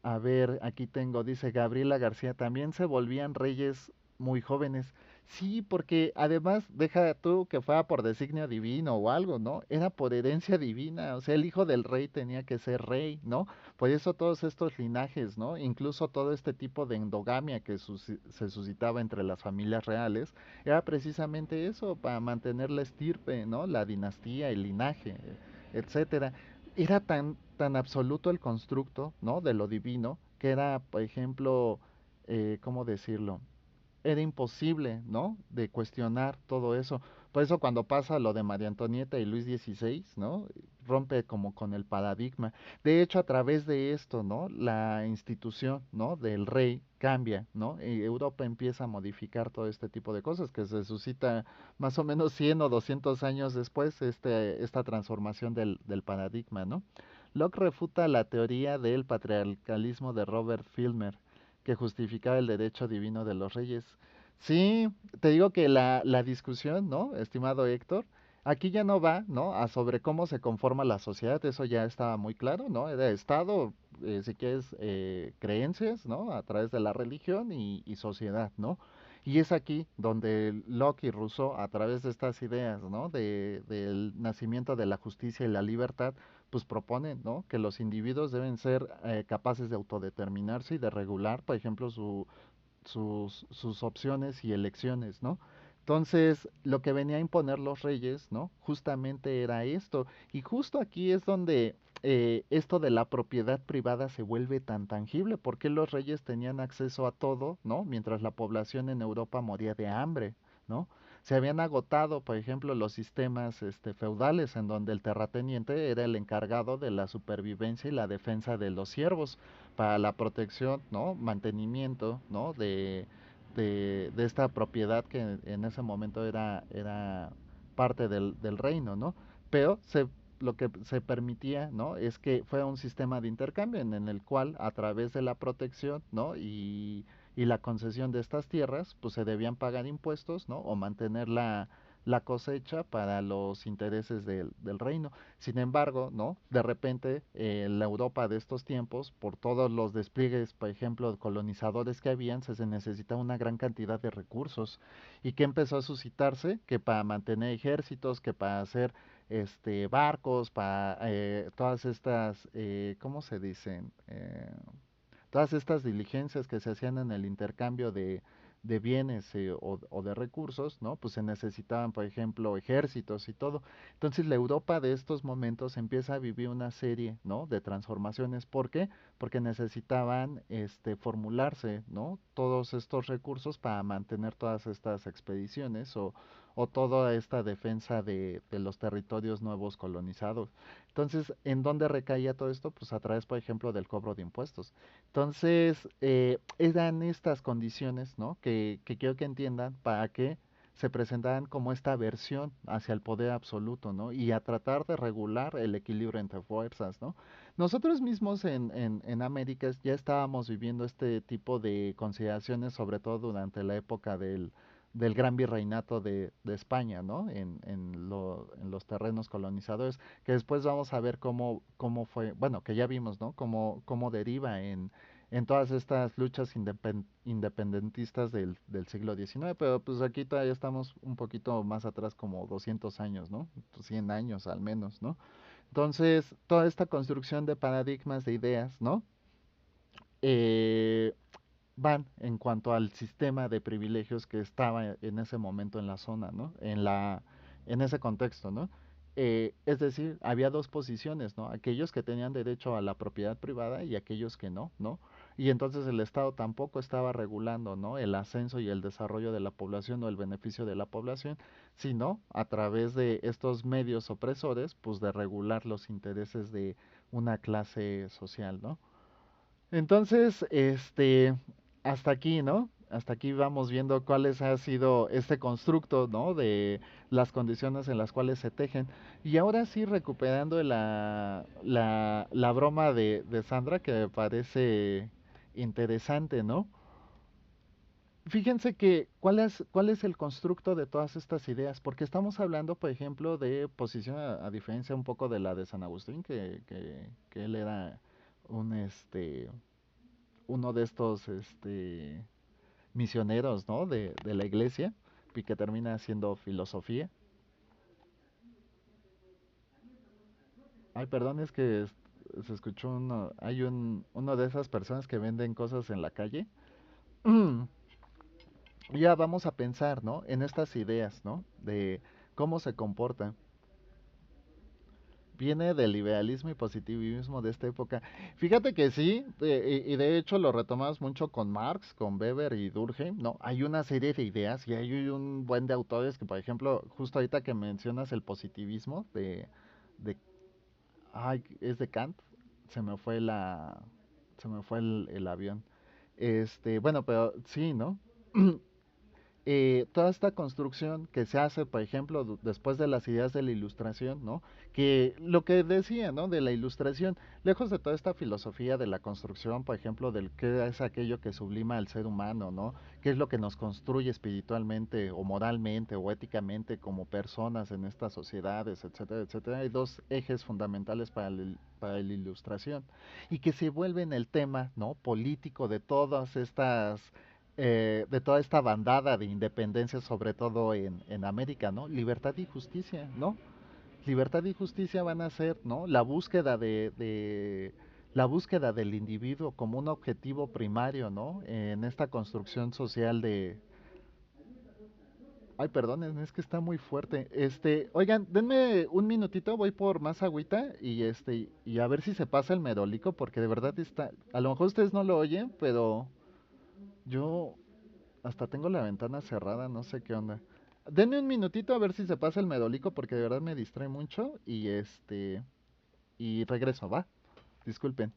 A ver, aquí tengo, dice Gabriela García, también se volvían reyes muy jóvenes. Sí, porque además, deja tú que fuera por designio divino o algo, ¿no? Era por herencia divina, o sea, el hijo del rey tenía que ser rey, ¿no? Por eso todos estos linajes, ¿no? Incluso todo este tipo de endogamia que se suscitaba entre las familias reales, era precisamente eso, para mantener la estirpe, ¿no? La dinastía, el linaje, etcétera. Era tan absoluto el constructo, ¿no? De lo divino, que era, por ejemplo, ¿cómo decirlo? Era imposible, ¿no? De cuestionar todo eso. Por eso cuando pasa lo de María Antonieta y Luis XVI, ¿no? Rompe como con el paradigma. De hecho, a través de esto, ¿no? La institución, ¿no? Del rey cambia, ¿no? Y Europa empieza a modificar todo este tipo de cosas que se suscita más o menos 100 o 200 años después, esta transformación del paradigma, ¿no? Locke refuta la teoría del patriarcalismo de Robert Filmer, que justificaba el derecho divino de los reyes. Sí, te digo que la discusión, ¿no? Estimado Héctor, aquí ya no va, ¿no? A sobre cómo se conforma la sociedad, eso ya estaba muy claro, ¿no? Era Estado, si quieres, creencias, ¿no? A través de la religión y sociedad, ¿no? Y es aquí donde Locke y Rousseau, a través de estas ideas, ¿no? Del nacimiento de la justicia y la libertad, pues proponen, ¿no? Que los individuos deben ser capaces de autodeterminarse y de regular, por ejemplo, sus opciones y elecciones, ¿no? Entonces, lo que venía a imponer los reyes, ¿no? Justamente era esto. Y justo aquí es donde esto de la propiedad privada se vuelve tan tangible, porque los reyes tenían acceso a todo, ¿no? Mientras la población en Europa moría de hambre, ¿no? Se habían agotado, por ejemplo, los sistemas feudales en donde el terrateniente era el encargado de la supervivencia y la defensa de los siervos para la protección, ¿no? Mantenimiento, ¿no? De esta propiedad que en ese momento era parte del reino, ¿no? Pero lo que se permitía, ¿no? Es que fuera un sistema de intercambio en el cual a través de la protección, ¿no? Y la concesión de estas tierras, pues se debían pagar impuestos, ¿no? O mantener la cosecha para los intereses del reino. Sin embargo, ¿no? De repente, la Europa de estos tiempos, por todos los despliegues, por ejemplo, colonizadores que habían, se necesitaba una gran cantidad de recursos. ¿Y qué empezó a suscitarse? Que para mantener ejércitos, que para hacer barcos, para todas estas, ¿cómo se dicen? Todas estas diligencias que se hacían en el intercambio de bienes o de recursos, ¿no? Pues se necesitaban, por ejemplo, ejércitos y todo. Entonces la Europa de estos momentos empieza a vivir una serie, ¿no? De transformaciones. ¿Por qué? Porque necesitaban formularse, ¿no? Todos estos recursos para mantener todas estas expediciones o toda esta defensa de los territorios nuevos colonizados. Entonces, ¿en dónde recaía todo esto? Pues a través, por ejemplo, del cobro de impuestos. Entonces, eran estas condiciones, ¿no? Que quiero que entiendan para que se presentaran como esta versión hacia el poder absoluto, ¿no? Y a tratar de regular el equilibrio entre fuerzas, ¿no? Nosotros mismos en América ya estábamos viviendo este tipo de consideraciones, sobre todo durante la época del gran virreinato de España, ¿no? En los terrenos colonizadores, que después vamos a ver cómo fue, bueno, que ya vimos, ¿no? Cómo deriva en todas estas luchas independentistas del siglo XIX, pero pues aquí todavía estamos un poquito más atrás, como 200 años, ¿no? 100 años al menos, ¿no? Entonces, toda esta construcción de paradigmas, de ideas, ¿no? Eh, van en cuanto al sistema de privilegios que estaba en ese momento en la zona, ¿no? En ese contexto, ¿no? Es decir, había dos posiciones, ¿no? Aquellos que tenían derecho a la propiedad privada y aquellos que no, ¿no? Y entonces el Estado tampoco estaba regulando, ¿no? El ascenso y el desarrollo de la población o el beneficio de la población, sino a través de estos medios opresores, pues de regular los intereses de una clase social, ¿no? Entonces, hasta aquí, ¿no? Hasta aquí vamos viendo cuáles ha sido este constructo, ¿no? De las condiciones en las cuales se tejen. Y ahora sí, recuperando la broma de Sandra, que me parece interesante, ¿no? Fíjense que, cuál es el constructo de todas estas ideas? Porque estamos hablando, por ejemplo, de posición, a diferencia un poco de la de San Agustín, que él era un, uno de estos misioneros, ¿no? De la iglesia y que termina haciendo filosofía. Ay, perdón, es que se escuchó hay uno de esas personas que venden cosas en la calle. Ya vamos a pensar, ¿no? En estas ideas, ¿no? De cómo se comporta. Viene del liberalismo y positivismo de esta época. Fíjate que sí, y de hecho lo retomamos mucho con Marx, con Weber y Durkheim, ¿no? Hay una serie de ideas y hay un buen de autores que, por ejemplo, justo ahorita que mencionas el positivismo de ay, es de Kant, se me fue se me fue el avión. Bueno, pero sí, ¿no? Toda esta construcción que se hace, por ejemplo, después de las ideas de la ilustración, ¿no? Que lo que decía, ¿no? De la ilustración, lejos de toda esta filosofía de la construcción, por ejemplo, del qué es aquello que sublima al ser humano, ¿no? ¿Qué es lo que nos construye espiritualmente o moralmente o éticamente como personas en estas sociedades, etcétera, etcétera? Hay dos ejes fundamentales para la ilustración y que se vuelven el tema, ¿no? Político de todas estas de toda esta bandada de independencia, sobre todo en América, ¿no? Libertad y justicia, ¿no? Libertad y justicia van a ser, ¿no? La búsqueda la búsqueda del individuo como un objetivo primario, ¿no? En esta construcción social de... Ay, perdonen, es que está muy fuerte. Oigan, denme un minutito, voy por más agüita y a ver si se pasa el merolico, porque de verdad está, a lo mejor ustedes no lo oyen, pero yo hasta tengo la ventana cerrada, no sé qué onda. Denme un minutito a ver si se pasa el medolico porque de verdad me distrae mucho y regreso, ¿va? Disculpen.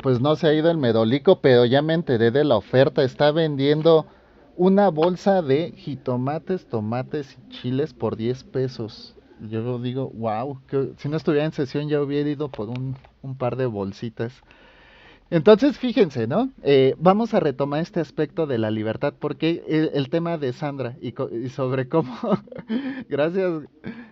Pues no se ha ido el medolico, pero ya me enteré de la oferta. Está vendiendo una bolsa de jitomates, tomates y chiles por 10 pesos. Yo digo, wow, que si no estuviera en sesión ya hubiera ido por un par de bolsitas. Entonces, fíjense, ¿no? Vamos a retomar este aspecto de la libertad, porque el tema de Sandra y sobre cómo... Gracias,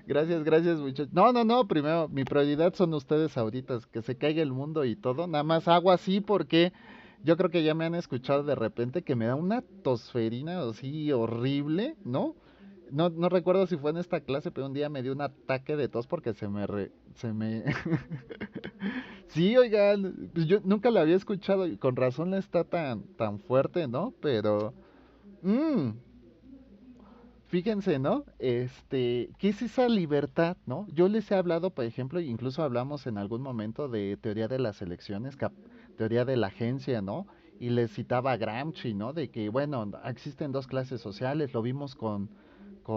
gracias, muchachos. No, no, no, primero, mi prioridad son ustedes ahorita, que se caiga el mundo y todo. Nada más hago así porque yo creo que ya me han escuchado de repente que me da una tosferina así horrible, ¿no? No, no recuerdo si fue en esta clase, pero un día me dio un ataque de tos porque se me Sí, oigan, pues yo nunca la había escuchado y con razón está tan fuerte, ¿no? Pero, mm, fíjense, ¿no? ¿Qué es esa libertad, ¿no? Yo les he hablado, por ejemplo, incluso hablamos en algún momento de teoría de las elecciones, teoría de la agencia, ¿no? Y les citaba a Gramsci, ¿no? De que, bueno, existen dos clases sociales, lo vimos con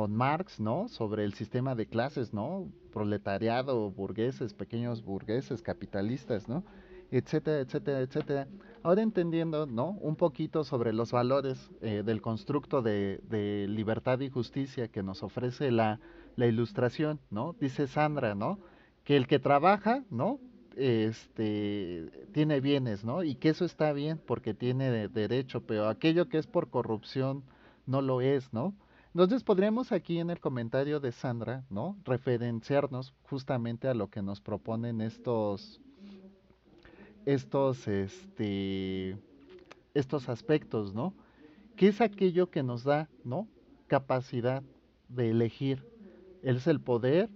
Marx, ¿no? Sobre el sistema de clases, ¿no? Proletariado, burgueses, pequeños burgueses, capitalistas, ¿no? Etcétera, etcétera, etcétera. Ahora entendiendo, ¿no? Un poquito sobre los valores del constructo de libertad y justicia que nos ofrece la ilustración, ¿no? Dice Sandra, ¿no? Que el que trabaja, ¿no? Tiene bienes, ¿no? Y que eso está bien porque tiene derecho, pero aquello que es por corrupción no lo es, ¿no? Entonces podríamos aquí en el comentario de Sandra, ¿no? Referenciarnos justamente a lo que nos proponen estos, este, estos aspectos, ¿no? ¿Qué es aquello que nos da, ¿no? Capacidad de elegir. Es el poder,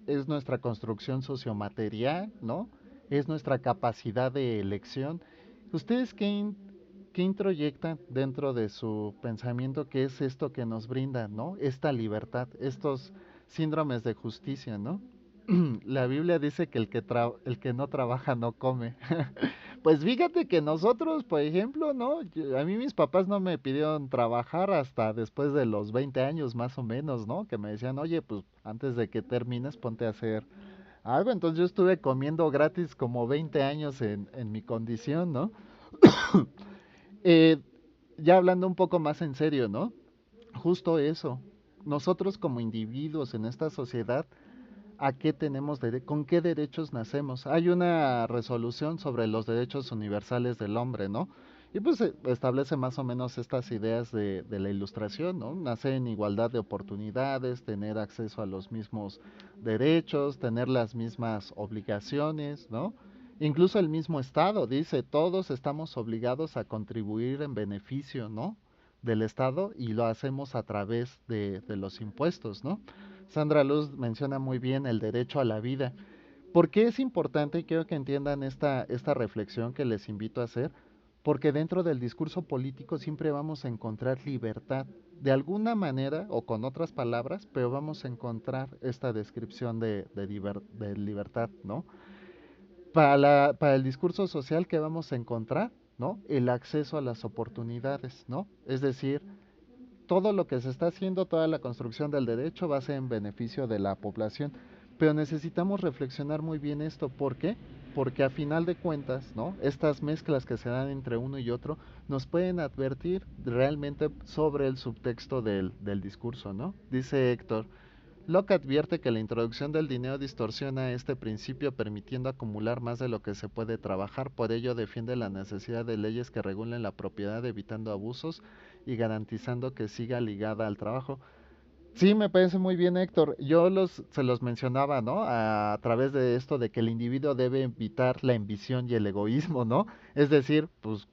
es nuestra construcción sociomaterial, ¿no? Es nuestra capacidad de elección. ¿Ustedes qué introyectan dentro de su pensamiento que es esto que nos brinda, ¿no? Esta libertad, estos síndromes de justicia, ¿no? La Biblia dice que el que no trabaja no come. Pues fíjate que nosotros, por ejemplo, ¿no? A mí mis papás no me pidieron trabajar hasta después de los 20 años más o menos, ¿no? Que me decían, oye, pues antes de que termines ponte a hacer algo. Entonces yo estuve comiendo gratis como 20 años en mi condición, ¿no? Eh, ya hablando un poco más en serio, ¿no? Justo eso. Nosotros como individuos en esta sociedad, ¿a qué tenemos con qué derechos nacemos? Hay una resolución sobre los derechos universales del hombre, ¿no? Y pues establece más o menos estas ideas de la ilustración, ¿no? Nacer en igualdad de oportunidades, tener acceso a los mismos derechos, tener las mismas obligaciones, ¿no? Incluso el mismo Estado dice, todos estamos obligados a contribuir en beneficio, ¿no? Del Estado y lo hacemos a través de los impuestos, ¿no? Sandra Luz menciona muy bien el derecho a la vida. ¿Por qué es importante y quiero que entiendan esta reflexión que les invito a hacer? Porque dentro del discurso político siempre vamos a encontrar libertad, de alguna manera o con otras palabras, pero vamos a encontrar esta descripción de libertad, ¿no? Para el discurso social, ¿qué vamos a encontrar? ¿No? El acceso a las oportunidades, ¿no? Es decir, todo lo que se está haciendo, toda la construcción del derecho va a ser en beneficio de la población. Pero necesitamos reflexionar muy bien esto. ¿Por qué? Porque a final de cuentas, ¿no? Estas mezclas que se dan entre uno y otro nos pueden advertir realmente sobre el subtexto del discurso, ¿no? Dice Héctor, Locke advierte que la introducción del dinero distorsiona este principio permitiendo acumular más de lo que se puede trabajar, por ello defiende la necesidad de leyes que regulen la propiedad evitando abusos y garantizando que siga ligada al trabajo. Sí, me parece muy bien, Héctor. Se los mencionaba, ¿no? A través de esto de que el individuo debe evitar la ambición y el egoísmo, ¿no? Es decir, pues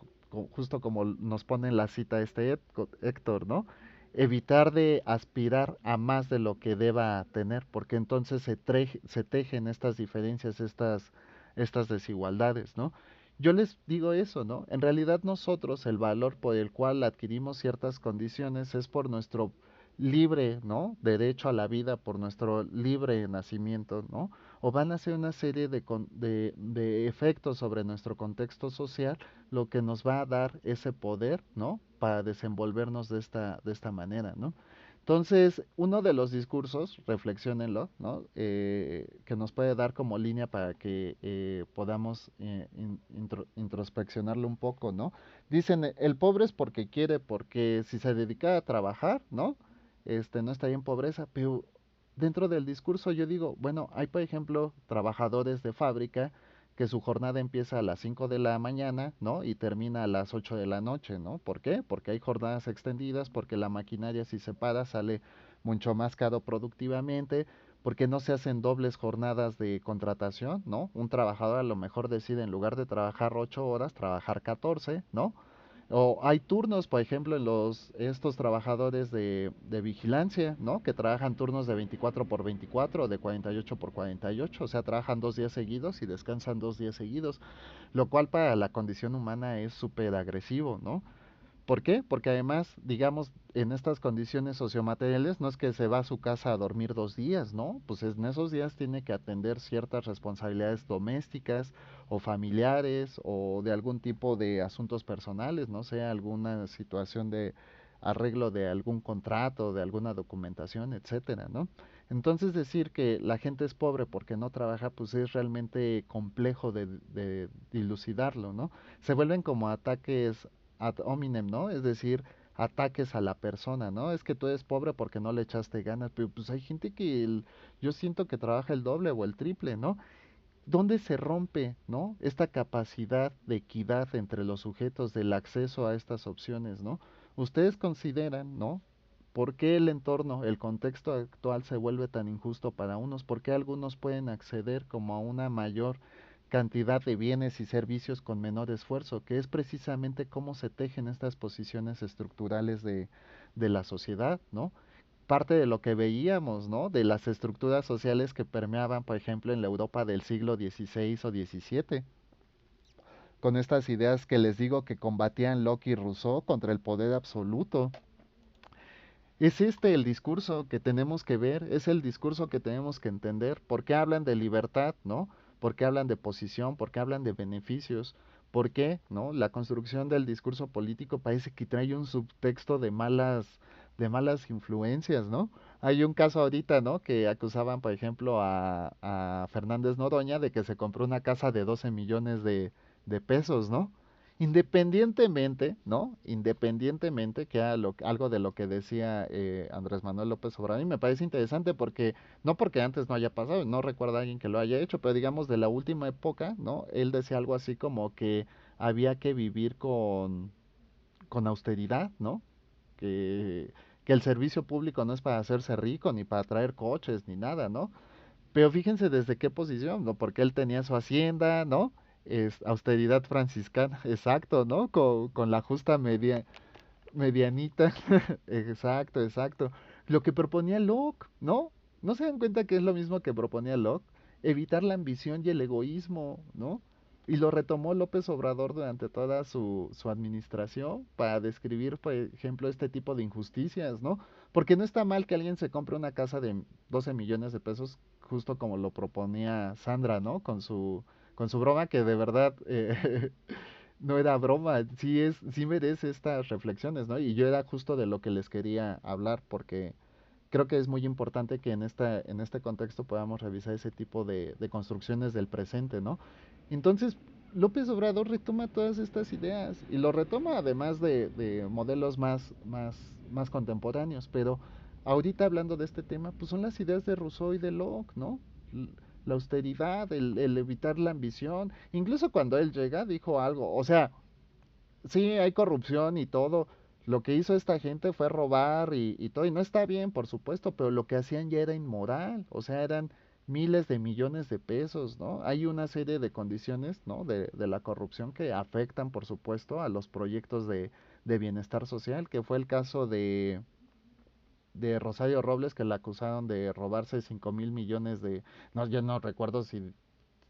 justo como nos pone en la cita Héctor, ¿no? Evitar de aspirar a más de lo que deba tener, porque entonces se tejen estas diferencias, estas desigualdades, ¿no? Yo les digo eso, ¿no? En realidad nosotros el valor por el cual adquirimos ciertas condiciones es por nuestro libre, ¿no? Derecho a la vida, por nuestro libre nacimiento, ¿no? o van a hacer una serie de efectos sobre nuestro contexto social, lo que nos va a dar ese poder, ¿no? Para desenvolvernos de esta manera, ¿no? Entonces, uno de los discursos, reflexiónenlo, ¿no? Que nos puede dar como línea para que podamos introspeccionarlo un poco, ¿no? Dicen, el pobre es porque quiere, porque si se dedica a trabajar, ¿no? No estaría en pobreza, pero dentro del discurso yo digo, bueno, hay por ejemplo trabajadores de fábrica que su jornada empieza a las 5 de la mañana, ¿no? Y termina a las 8 de la noche, ¿no? ¿Por qué? Porque hay jornadas extendidas, porque la maquinaria si se para sale mucho más caro productivamente, porque no se hacen dobles jornadas de contratación, ¿no? Un trabajador a lo mejor decide en lugar de trabajar 8 horas, trabajar 14, ¿no? O hay turnos, por ejemplo, en estos trabajadores de vigilancia, ¿no? Que trabajan turnos de 24 por 24 o de 48 por 48, o sea, trabajan 2 días seguidos y descansan 2 días seguidos, lo cual para la condición humana es súper agresivo, ¿no? ¿Por qué? Porque además, digamos, en estas condiciones sociomateriales no es que se va a su casa a dormir 2 días, ¿no? Pues en esos días tiene que atender ciertas responsabilidades domésticas o familiares o de algún tipo de asuntos personales, no sé, alguna situación de arreglo de algún contrato, de alguna documentación, etcétera, ¿no? Entonces decir que la gente es pobre porque no trabaja, pues es realmente complejo de dilucidarlo, ¿no? Se vuelven como ataques ad hominem, ¿no? Es decir, ataques a la persona, ¿no? Es que tú eres pobre porque no le echaste ganas, pero pues hay gente que yo siento que trabaja el doble o el triple, ¿no? ¿Dónde se rompe, ¿no? Esta capacidad de equidad entre los sujetos del acceso a estas opciones, ¿no? Ustedes consideran, ¿no? ¿Por qué el entorno, el contexto actual se vuelve tan injusto para unos? ¿Por qué algunos pueden acceder como a una mayor cantidad de bienes y servicios con menor esfuerzo? Que es precisamente cómo se tejen estas posiciones estructurales de la sociedad, ¿no? Parte de lo que veíamos, ¿no? De las estructuras sociales que permeaban, por ejemplo, en la Europa del siglo XVI o XVII, con estas ideas que les digo que combatían Locke y Rousseau contra el poder absoluto. Es este el discurso que tenemos que ver, es el discurso que tenemos que entender. ¿Por qué hablan de libertad, no? ¿Por qué hablan de posición? ¿Por qué hablan de beneficios? ¿Por qué, no? La construcción del discurso político parece que trae un subtexto de malas influencias, ¿no? Hay un caso ahorita, ¿no? Que acusaban, por ejemplo, a Fernández Noroña de que se compró una casa de 12 millones de pesos, ¿no? Independientemente, ¿no? Independientemente que era algo de lo que decía Andrés Manuel López Obrador, y me parece interesante porque, no porque antes no haya pasado, no recuerdo a alguien que lo haya hecho, pero digamos de la última época, ¿no? Él decía algo así como que había que vivir con austeridad, ¿no? Que, que el servicio público no es para hacerse rico, ni para traer coches, ni nada, ¿no? Pero fíjense desde qué posición, ¿no? Porque él tenía su hacienda, ¿no? Es austeridad franciscana, exacto, ¿no? Con la justa medianita, exacto, exacto. Lo que proponía Locke, ¿no? ¿No se dan cuenta que es lo mismo que proponía Locke? Evitar la ambición y el egoísmo, ¿no? Y lo retomó López Obrador durante toda su administración para describir, por ejemplo, este tipo de injusticias, ¿no? Porque no está mal que alguien se compre una casa de 12 millones de pesos, justo como lo proponía Sandra, ¿no? Con su broma que de verdad no era broma, sí merece estas reflexiones, ¿no? Y yo era justo de lo que les quería hablar, porque creo que es muy importante que en este contexto podamos revisar ese tipo de construcciones del presente, ¿no? Entonces, López Obrador retoma todas estas ideas y lo retoma además de modelos más contemporáneos, pero ahorita hablando de este tema, pues son las ideas de Rousseau y de Locke, ¿no? La austeridad, el evitar la ambición, incluso cuando él llega dijo algo, o sea, sí, hay corrupción y todo. Lo que hizo esta gente fue robar y todo, y no está bien, por supuesto, pero lo que hacían ya era inmoral, o sea, eran miles de millones de pesos, ¿no? Hay una serie de condiciones, ¿no? De la corrupción que afectan, por supuesto, a los proyectos de bienestar social, que fue el caso de Rosario Robles, que la acusaron de robarse 5.000 millones no, yo no recuerdo si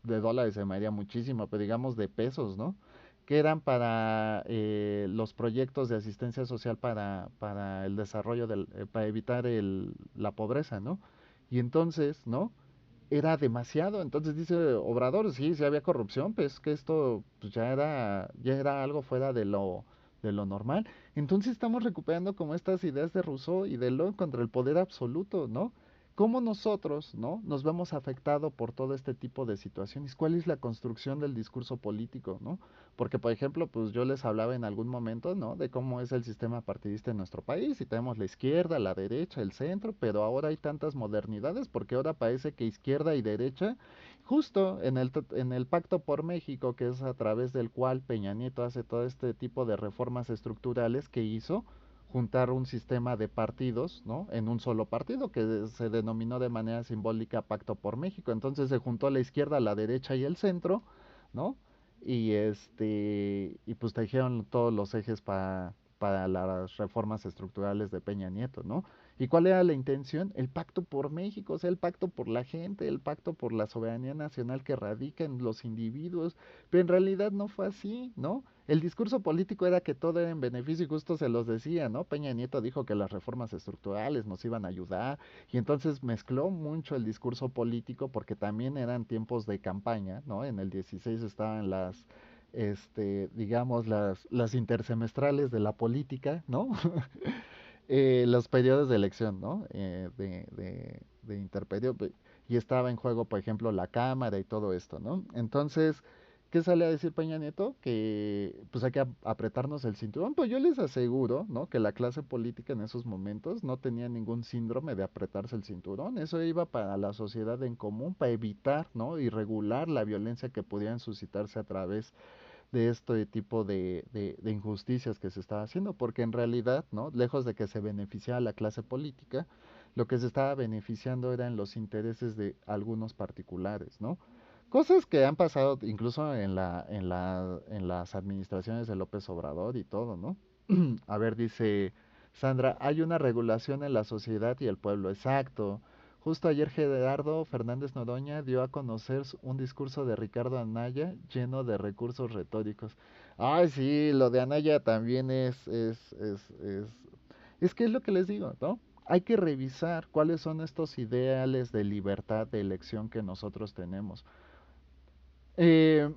de dólares se me haría muchísimo, pero digamos de pesos, ¿no? Que eran para los proyectos de asistencia social para el desarrollo, para evitar la pobreza, ¿no? Y entonces, ¿no? era demasiado. Entonces dice Obrador, sí, sí había corrupción, pues que esto pues, ya era algo fuera de lo normal. Entonces estamos recuperando como estas ideas de Rousseau y de Locke contra el poder absoluto, ¿no? ¿Cómo nosotros, ¿no? Nos vemos afectados por todo este tipo de situaciones? ¿Cuál es la construcción del discurso político, ¿no? Porque, por ejemplo, pues yo les hablaba en algún momento, ¿no? De cómo es el sistema partidista en nuestro país y tenemos la izquierda, la derecha, el centro, pero ahora hay tantas modernidades porque ahora parece que izquierda y derecha, justo en el Pacto por México, que es a través del cual Peña Nieto hace todo este tipo de reformas estructurales que hizo, juntar un sistema de partidos, ¿no? En un solo partido que se denominó de manera simbólica Pacto por México. Entonces se juntó la izquierda, la derecha y el centro, ¿no? Y pues tejieron todos los ejes para las reformas estructurales de Peña Nieto, ¿no? ¿Y cuál era la intención? El pacto por México, o sea, el pacto por la gente, el pacto por la soberanía nacional que radica en los individuos, pero en realidad no fue así, ¿no? El discurso político era que todo era en beneficio y justo se los decía, ¿no? Peña Nieto dijo que las reformas estructurales nos iban a ayudar y entonces mezcló mucho el discurso político porque también eran tiempos de campaña, ¿no? En el 16 estaban digamos, las intersemestrales de la política, ¿no? Los periodos de elección, ¿no? De interperio, y estaba en juego, por ejemplo, la Cámara y todo esto, ¿no? Entonces, ¿qué sale a decir Peña Nieto? Que pues hay que apretarnos el cinturón. Pues yo les aseguro, ¿no? Que la clase política en esos momentos no tenía ningún síndrome de apretarse el cinturón. Eso iba para la sociedad en común, para evitar, ¿no? Y regular la violencia que pudieran suscitarse a través de este tipo de injusticias que se estaba haciendo, porque en realidad, ¿no? Lejos de que se beneficiara a la clase política, lo que se estaba beneficiando eran los intereses de algunos particulares, ¿no? Cosas que han pasado incluso en las administraciones de López Obrador y todo, ¿no? A ver, dice Sandra, hay una regulación en la sociedad y el pueblo, exacto. Justo ayer Gerardo Fernández Noroña dio a conocer un discurso de Ricardo Anaya lleno de recursos retóricos. Ay, sí, lo de Anaya también es que es lo que les digo, ¿no? Hay que revisar cuáles son estos ideales de libertad de elección que nosotros tenemos. Eh,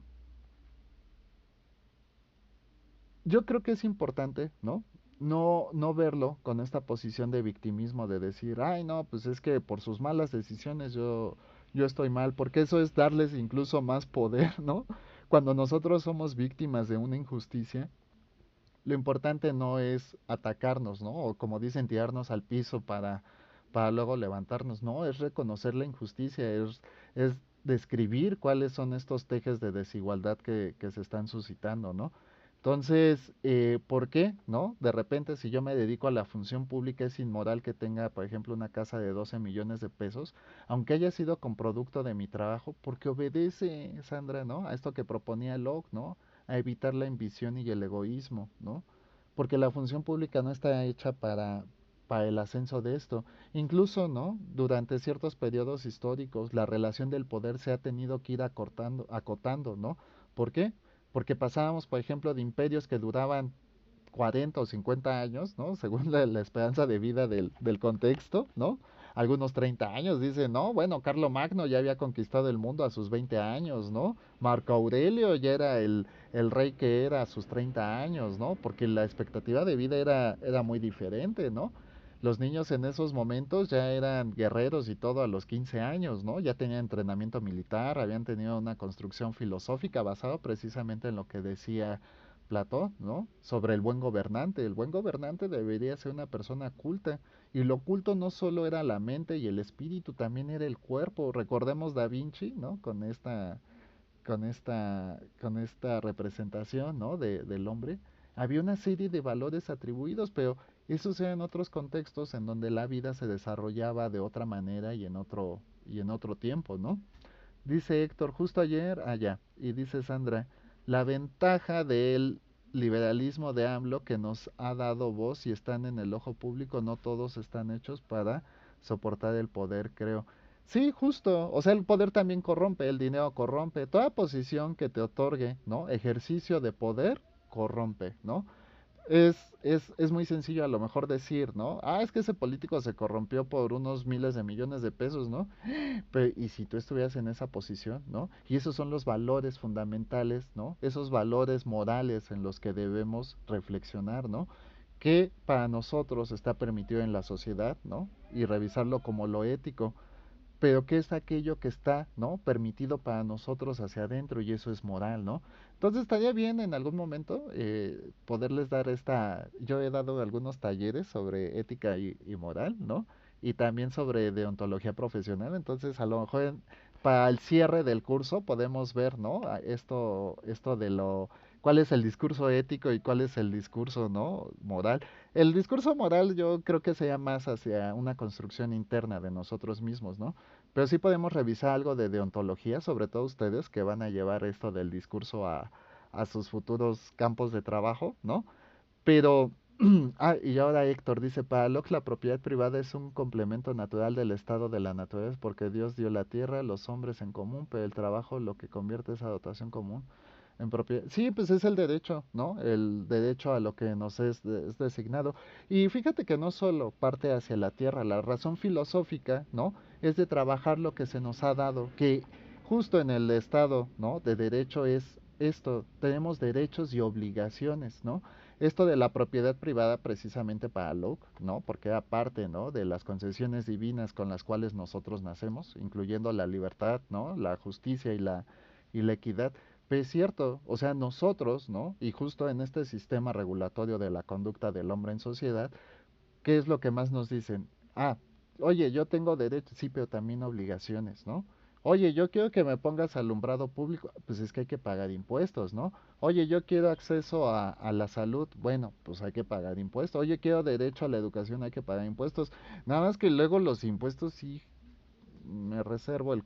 yo creo que es importante, ¿no? No verlo con esta posición de victimismo de decir, ay, no, pues es que por sus malas decisiones yo estoy mal, porque eso es darles incluso más poder, ¿no? Cuando nosotros somos víctimas de una injusticia, lo importante no es atacarnos, ¿no? O como dicen, tirarnos al piso para luego levantarnos, no, es reconocer la injusticia, es describir cuáles son estos tejes de desigualdad que se están suscitando, ¿no? Entonces, ¿por qué? ¿No? De repente, si yo me dedico a la función pública, es inmoral que tenga, por ejemplo, una casa de 12 millones de pesos, aunque haya sido con producto de mi trabajo, porque obedece, Sandra, ¿no? A esto que proponía Locke, ¿no? A evitar la ambición y el egoísmo, ¿no? Porque la función pública no está hecha para el ascenso de esto. Incluso, ¿no? Durante ciertos periodos históricos, la relación del poder se ha tenido que ir acotando, ¿no? ¿Por qué? Porque pasábamos, por ejemplo, de imperios que duraban 40 o 50 años, ¿no? Según la esperanza de vida del contexto, ¿no? Algunos 30 años, dice, no, bueno, Carlo Magno ya había conquistado el mundo a sus 20 años, ¿no? Marco Aurelio ya era el rey que era a sus 30 años, ¿no? Porque la expectativa de vida era muy diferente, ¿no? Los niños en esos momentos ya eran guerreros y todo a los 15 años, ¿no? Ya tenían entrenamiento militar, habían tenido una construcción filosófica basada precisamente en lo que decía Platón, ¿no? Sobre el buen gobernante. El buen gobernante debería ser una persona culta. Y lo culto no solo era la mente y el espíritu, también era el cuerpo. Recordemos Da Vinci, ¿no? Con esta representación, ¿no? Del hombre. Había una serie de valores atribuidos, pero esos eran otros contextos en donde la vida se desarrollaba de otra manera y en otro tiempo, ¿no? Dice Héctor, justo ayer, allá, y dice Sandra, la ventaja del liberalismo de AMLO que nos ha dado voz y están en el ojo público, no todos están hechos para soportar el poder, creo. Sí, justo, o sea, el poder también corrompe, el dinero corrompe, toda posición que te otorgue, ¿no? Ejercicio de poder corrompe, ¿no? es muy sencillo a lo mejor decir, ¿no? Ah, es que ese político se corrompió por unos miles de millones de pesos, ¿no? Pero, y si tú estuvieras en esa posición, ¿no? Y esos son los valores fundamentales, ¿no? Esos valores morales en los que debemos reflexionar, ¿no? Que para nosotros está permitido en la sociedad, ¿no? Y revisarlo como lo ético, pero qué es aquello que está, ¿no? Permitido para nosotros hacia adentro y eso es moral, ¿no? Entonces estaría bien en algún momento poderles dar esta, yo he dado algunos talleres sobre ética y moral, ¿no? Y también sobre deontología profesional, entonces a lo mejor para el cierre del curso podemos ver, ¿no? Esto de lo, cuál es el discurso ético y cuál es el discurso, ¿no? Moral. El discurso moral yo creo que sería más hacia una construcción interna de nosotros mismos, ¿no? Pero sí podemos revisar algo de deontología, sobre todo ustedes que van a llevar esto del discurso a sus futuros campos de trabajo, ¿no? Pero, y ahora Héctor dice, para Locke la propiedad privada es un complemento natural del estado de la naturaleza porque Dios dio la tierra, los hombres en común, pero el trabajo lo que convierte esa dotación común en propiedad. Sí, pues es el derecho, ¿no? El derecho a lo que nos es designado. Y fíjate que no solo parte hacia la tierra, la razón filosófica, ¿no? Es de trabajar lo que se nos ha dado, que justo en el estado, ¿no? De derecho es esto, tenemos derechos y obligaciones, ¿no? Esto de la propiedad privada precisamente para Locke, ¿no? Porque era parte, ¿no? De las concesiones divinas con las cuales nosotros nacemos, incluyendo la libertad, ¿no? La justicia y la equidad. Pero es cierto, o sea, nosotros, ¿no? Y justo en este sistema regulatorio de la conducta del hombre en sociedad, ¿qué es lo que más nos dicen? Ah, oye, yo tengo derechos, sí, pero también obligaciones, ¿no? Oye, yo quiero que me pongas alumbrado público, pues es que hay que pagar impuestos, ¿no? Oye, yo quiero acceso a la salud, bueno, pues hay que pagar impuestos. Oye, quiero derecho a la educación, hay que pagar impuestos. Nada más que luego los impuestos sí me reservo el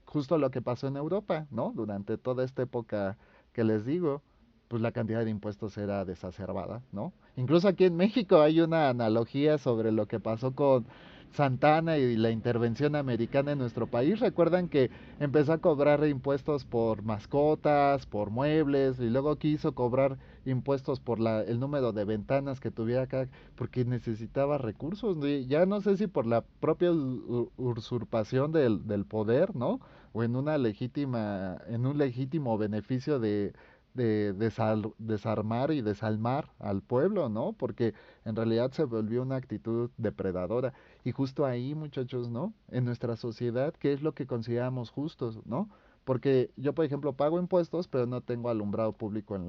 justo lo que pasó en Europa, ¿no? Durante toda esta época que les digo, pues la cantidad de impuestos era desacerbada, ¿no? Incluso aquí en México hay una analogía sobre lo que pasó con Santana y la intervención americana en nuestro país. Recuerdan que empezó a cobrar impuestos por mascotas, por muebles, y luego quiso cobrar impuestos por el número de ventanas que tuviera acá, porque necesitaba recursos. Ya no sé si por la propia usurpación del poder, ¿no? O en una legítima, en un legítimo beneficio de desarmar y desalmar al pueblo, ¿no? Porque en realidad se volvió una actitud depredadora. Y justo ahí, muchachos, ¿no? En nuestra sociedad, ¿qué es lo que consideramos justos, ¿no? Porque yo, por ejemplo, pago impuestos, pero no tengo alumbrado público en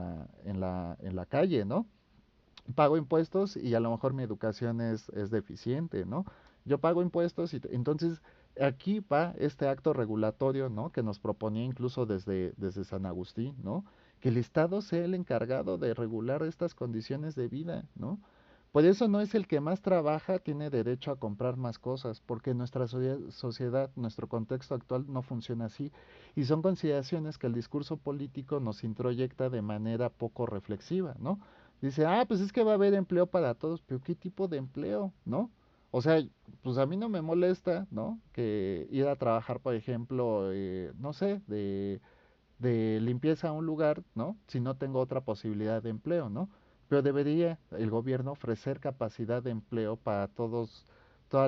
la calle, ¿no? Pago impuestos y a lo mejor mi educación es deficiente, ¿no? Yo pago impuestos y entonces aquí va este acto regulatorio, ¿no? Que nos proponía incluso desde San Agustín, ¿no? Que el Estado sea el encargado de regular estas condiciones de vida, ¿no? Por eso no es el que más trabaja tiene derecho a comprar más cosas, porque nuestra sociedad, nuestro contexto actual no funciona así. Y son consideraciones que el discurso político nos introyecta de manera poco reflexiva, ¿no? Dice, ah, pues es que va a haber empleo para todos, pero ¿qué tipo de empleo, no? O sea, pues a mí no me molesta, ¿no? Que ir a trabajar, por ejemplo, no sé, de limpieza a un lugar, ¿no? Si no tengo otra posibilidad de empleo, ¿no? Pero debería el gobierno ofrecer capacidad de empleo para todas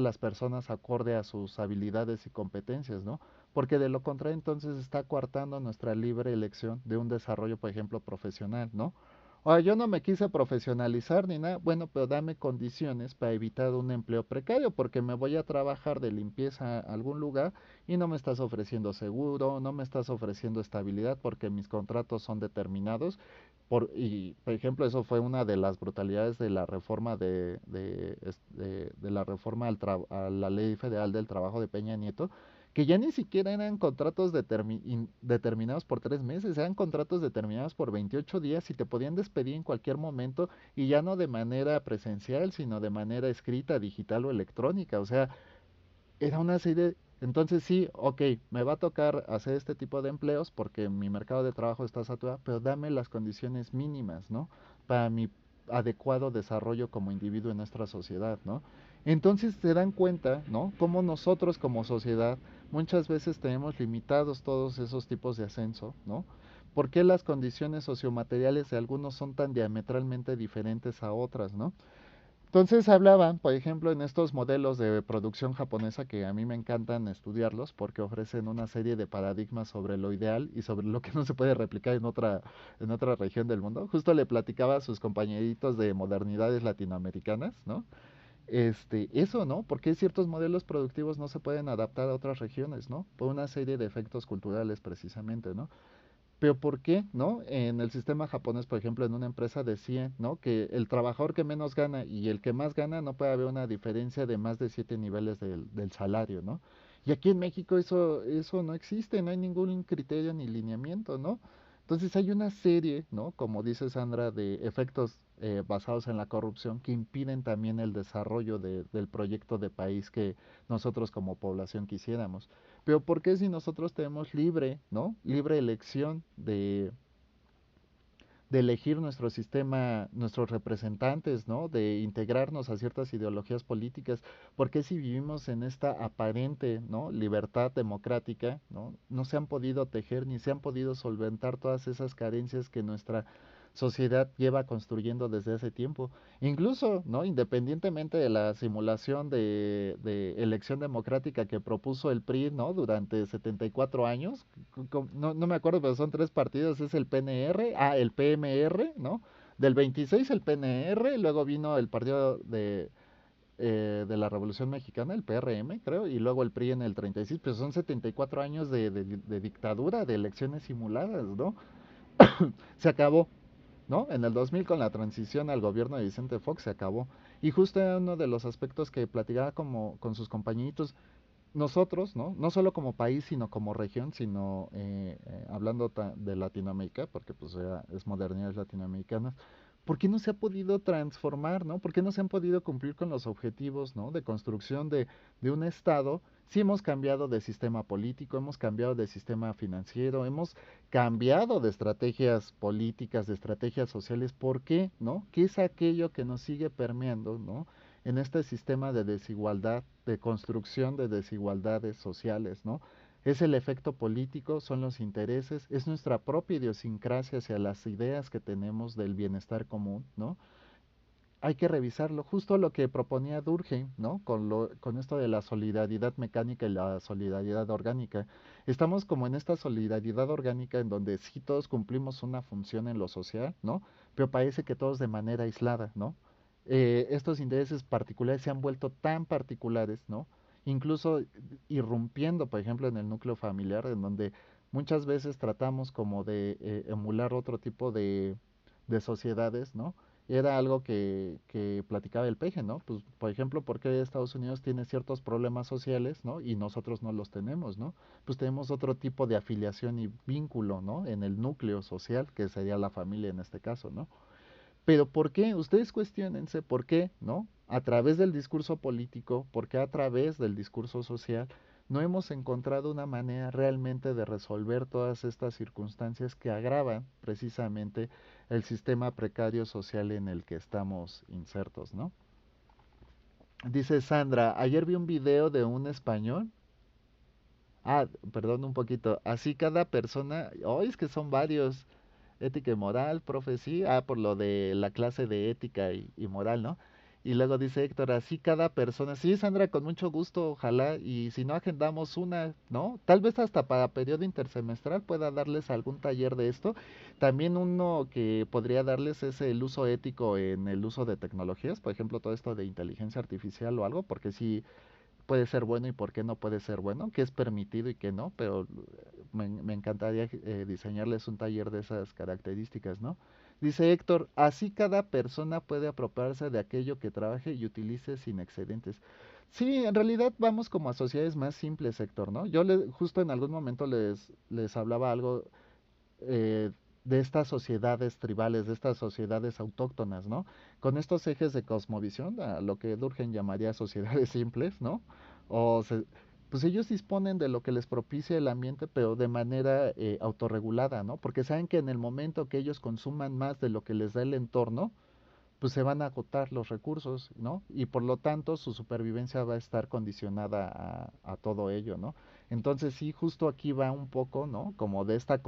las personas acorde a sus habilidades y competencias, ¿no? Porque de lo contrario entonces está coartando nuestra libre elección de un desarrollo, por ejemplo, profesional, ¿no? Ahora, yo no me quise profesionalizar ni nada, bueno, pero dame condiciones para evitar un empleo precario, porque me voy a trabajar de limpieza a algún lugar y no me estás ofreciendo seguro, no me estás ofreciendo estabilidad porque mis contratos son determinados. Y, por ejemplo, eso fue una de las brutalidades de la reforma de la reforma a la Ley Federal del Trabajo de Peña Nieto, que ya ni siquiera eran contratos determinados por 3 meses, eran contratos determinados por 28 días y te podían despedir en cualquier momento y ya no de manera presencial, sino de manera escrita, digital o electrónica. O sea, era una serie, entonces sí, ok, me va a tocar hacer este tipo de empleos porque mi mercado de trabajo está saturado, pero dame las condiciones mínimas, ¿no? Para mi adecuado desarrollo como individuo en nuestra sociedad, ¿no? Entonces se dan cuenta, ¿no? Cómo nosotros como sociedad muchas veces tenemos limitados todos esos tipos de ascenso, ¿no? ¿Por qué las condiciones sociomateriales de algunos son tan diametralmente diferentes a otras, ¿no? Entonces hablaban, por ejemplo, en estos modelos de producción japonesa que a mí me encantan estudiarlos porque ofrecen una serie de paradigmas sobre lo ideal y sobre lo que no se puede replicar en otra región del mundo. Justo le platicaba a sus compañeritos de modernidades latinoamericanas, ¿no? Eso, ¿no? Porque ciertos modelos productivos no se pueden adaptar a otras regiones, ¿no? Por una serie de efectos culturales precisamente, ¿no? Pero ¿por qué, no? En el sistema japonés, por ejemplo, en una empresa decían, ¿no? Que el trabajador que menos gana y el que más gana no puede haber una diferencia de más de 7 niveles del salario, ¿no? Y aquí en México eso no existe, no hay ningún criterio ni lineamiento, ¿no? Entonces hay una serie, ¿no? Como dice Sandra, de efectos basados en la corrupción que impiden también el desarrollo del proyecto de país que nosotros como población quisiéramos. Pero ¿por qué si nosotros tenemos libre, ¿no? Libre elección de elegir nuestro sistema, nuestros representantes, ¿no? De integrarnos a ciertas ideologías políticas? ¿Por qué si vivimos en esta aparente, ¿no? Libertad democrática, ¿no? No se han podido tejer ni se han podido solventar todas esas carencias que nuestra sociedad lleva construyendo desde hace tiempo? Incluso, ¿no? Independientemente de la simulación de elección democrática que propuso el PRI, ¿no? Durante 74 años, no me acuerdo, pero son tres partidos, es el PNR, el PMR, ¿no? Del 26 el PNR, luego vino el partido de la Revolución Mexicana, el PRM, creo, y luego el PRI en el 36, pero son 74 años de dictadura, de elecciones simuladas, ¿no? Se acabó, ¿no? En el 2000 con la transición al gobierno de Vicente Fox se acabó. Y justo era uno de los aspectos que platicaba como, con sus compañeritos, nosotros, ¿no? No solo como país, sino como región, sino hablando de Latinoamérica, porque pues ya es modernidades latinoamericanas, ¿por qué no se ha podido transformar, ¿no? ¿Por qué no se han podido cumplir con los objetivos, ¿no? De construcción de un Estado? Sí hemos cambiado de sistema político, hemos cambiado de sistema financiero, hemos cambiado de estrategias políticas, de estrategias sociales. ¿Por qué, no? ¿Qué es aquello que nos sigue permeando, no? En este sistema de desigualdad, de construcción de desigualdades sociales, ¿no? Es el efecto político, son los intereses, es nuestra propia idiosincrasia hacia las ideas que tenemos del bienestar común, ¿no? Hay que revisarlo, justo lo que proponía Durkheim, ¿no? Con esto de la solidaridad mecánica y la solidaridad orgánica. Estamos como en esta solidaridad orgánica en donde sí todos cumplimos una función en lo social, ¿no? Pero parece que todos de manera aislada, ¿no? Estos intereses particulares se han vuelto tan particulares, ¿no? Incluso irrumpiendo, por ejemplo, en el núcleo familiar, en donde muchas veces tratamos como de emular otro tipo de sociedades, ¿no? Era algo que platicaba el peje, ¿no? Pues, por ejemplo, ¿por qué Estados Unidos tiene ciertos problemas sociales, ¿no? Y nosotros no los tenemos, ¿no? Pues tenemos otro tipo de afiliación y vínculo, ¿no? En el núcleo social, que sería la familia en este caso, ¿no? Pero ¿por qué? Ustedes cuestionense por qué, ¿no? A través del discurso político, por qué a través del discurso social no hemos encontrado una manera realmente de resolver todas estas circunstancias que agravan precisamente el sistema precario social en el que estamos insertos, ¿no? Dice Sandra, ayer vi un video de un español. Ah, perdón un poquito. Así cada persona, hoy es que son varios. Ética y moral, profe, sí. Ah, por lo de la clase de ética y moral, ¿no? Y luego dice Héctor, así cada persona. Sí, Sandra, con mucho gusto, ojalá. Y si no agendamos una, ¿no? Tal vez hasta para periodo intersemestral pueda darles algún taller de esto. También uno que podría darles es el uso ético en el uso de tecnologías, por ejemplo, todo esto de inteligencia artificial o algo, porque sí puede ser bueno y por qué no puede ser bueno, qué es permitido y qué no, pero me encantaría diseñarles un taller de esas características, ¿no? Dice Héctor, así cada persona puede apropiarse de aquello que trabaje y utilice sin excedentes. Sí, en realidad vamos como a sociedades más simples, Héctor, ¿no? Justo en algún momento les hablaba algo eh, de estas sociedades tribales, de estas sociedades autóctonas, ¿no? Con estos ejes de cosmovisión, a lo que Durkheim llamaría sociedades simples, ¿no? O se, pues ellos disponen de lo que les propicia el ambiente, pero de manera autorregulada, ¿no? Porque saben que en el momento que ellos consuman más de lo que les da el entorno, pues se van a agotar los recursos, ¿no? Y por lo tanto su supervivencia va a estar condicionada a todo ello, ¿no? Entonces sí, justo aquí va un poco, ¿no? Como de este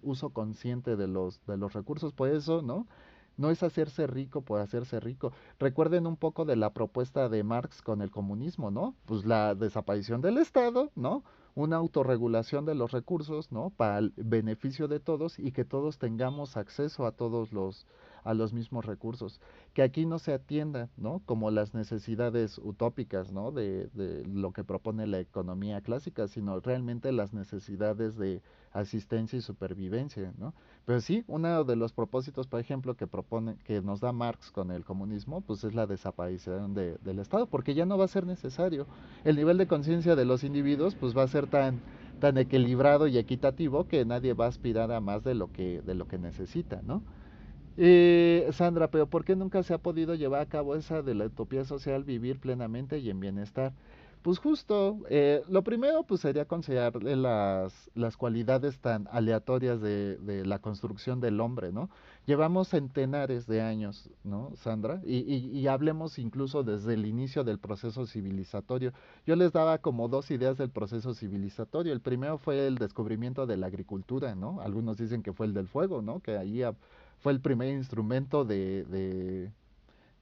uso consciente de los recursos, por eso, ¿no? No es hacerse rico por hacerse rico. Recuerden un poco de la propuesta de Marx con el comunismo, ¿no? Pues la desaparición del Estado, ¿no? Una autorregulación de los recursos, ¿no? Para el beneficio de todos y que todos tengamos acceso a los mismos recursos, que aquí no se atienda, ¿no? Como las necesidades utópicas, ¿no? De lo que propone la economía clásica, sino realmente las necesidades de asistencia y supervivencia, ¿no? Pero sí, uno de los propósitos, por ejemplo, que propone, que nos da Marx con el comunismo, pues es la desaparición del Estado, porque ya no va a ser necesario. El nivel de conciencia de los individuos, pues va a ser tan equilibrado y equitativo que nadie va a aspirar a más de lo que necesita, ¿no? Sandra, pero ¿por qué nunca se ha podido llevar a cabo esa de la utopía social, vivir plenamente y en bienestar? Pues justo, lo primero pues sería considerar las cualidades tan aleatorias de la construcción del hombre, ¿no? Llevamos centenares de años, ¿no, Sandra? Y hablemos incluso desde el inicio del proceso civilizatorio. Yo les daba como dos ideas del proceso civilizatorio. El primero fue el descubrimiento de la agricultura, ¿no? Algunos dicen que fue el del fuego, ¿no? Que ahí fue el primer instrumento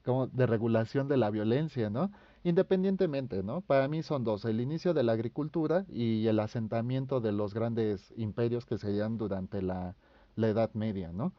como de regulación de la violencia, ¿no? Independientemente, ¿no? Para mí son dos, el inicio de la agricultura y el asentamiento de los grandes imperios que se dieron durante la Edad Media, ¿no?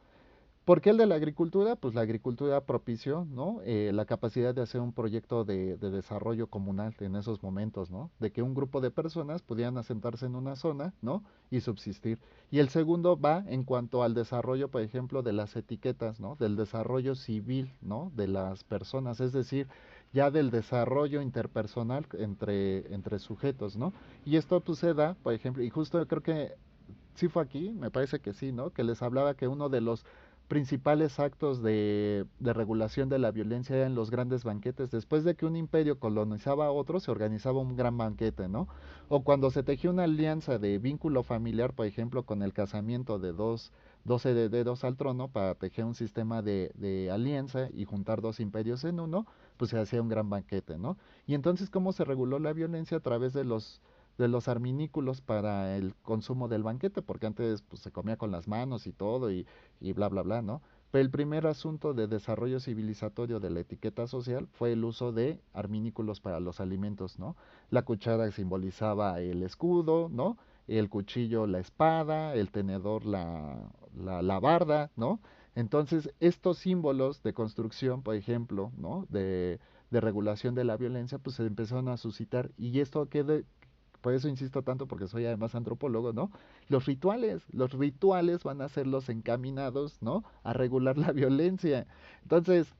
¿Por qué el de la agricultura? Pues la agricultura propició, ¿no? La capacidad de hacer un proyecto de desarrollo comunal en esos momentos, ¿no? De que un grupo de personas pudieran asentarse en una zona, ¿no? Y subsistir. Y el segundo va en cuanto al desarrollo, por ejemplo, de las etiquetas, ¿no? Del desarrollo civil, ¿no? De las personas, es decir, ya del desarrollo interpersonal entre sujetos, ¿no? Y esto pues se da, por ejemplo, y justo creo que sí fue aquí, me parece que sí, ¿no? Que les hablaba que uno de los principales actos de regulación de la violencia eran los grandes banquetes. Después de que un imperio colonizaba a otro, se organizaba un gran banquete, ¿no? O cuando se tejía una alianza de vínculo familiar, por ejemplo, con el casamiento de dos herederos al trono para tejer un sistema de alianza y juntar dos imperios en uno, pues se hacía un gran banquete, ¿no? Y entonces, ¿cómo se reguló la violencia? A través de los arminículos para el consumo del banquete, porque antes pues, se comía con las manos y todo y bla, bla, bla, ¿no? Pero el primer asunto de desarrollo civilizatorio de la etiqueta social fue el uso de arminículos para los alimentos, ¿no? La cuchara simbolizaba el escudo, ¿no? El cuchillo la espada, el tenedor la barda, ¿no? Entonces, estos símbolos de construcción, por ejemplo, ¿no? De regulación de la violencia, pues se empezaron a suscitar. Y esto que por eso insisto tanto, porque soy además antropólogo, ¿no? Los rituales van a ser los encaminados, ¿no? A regular la violencia. Entonces,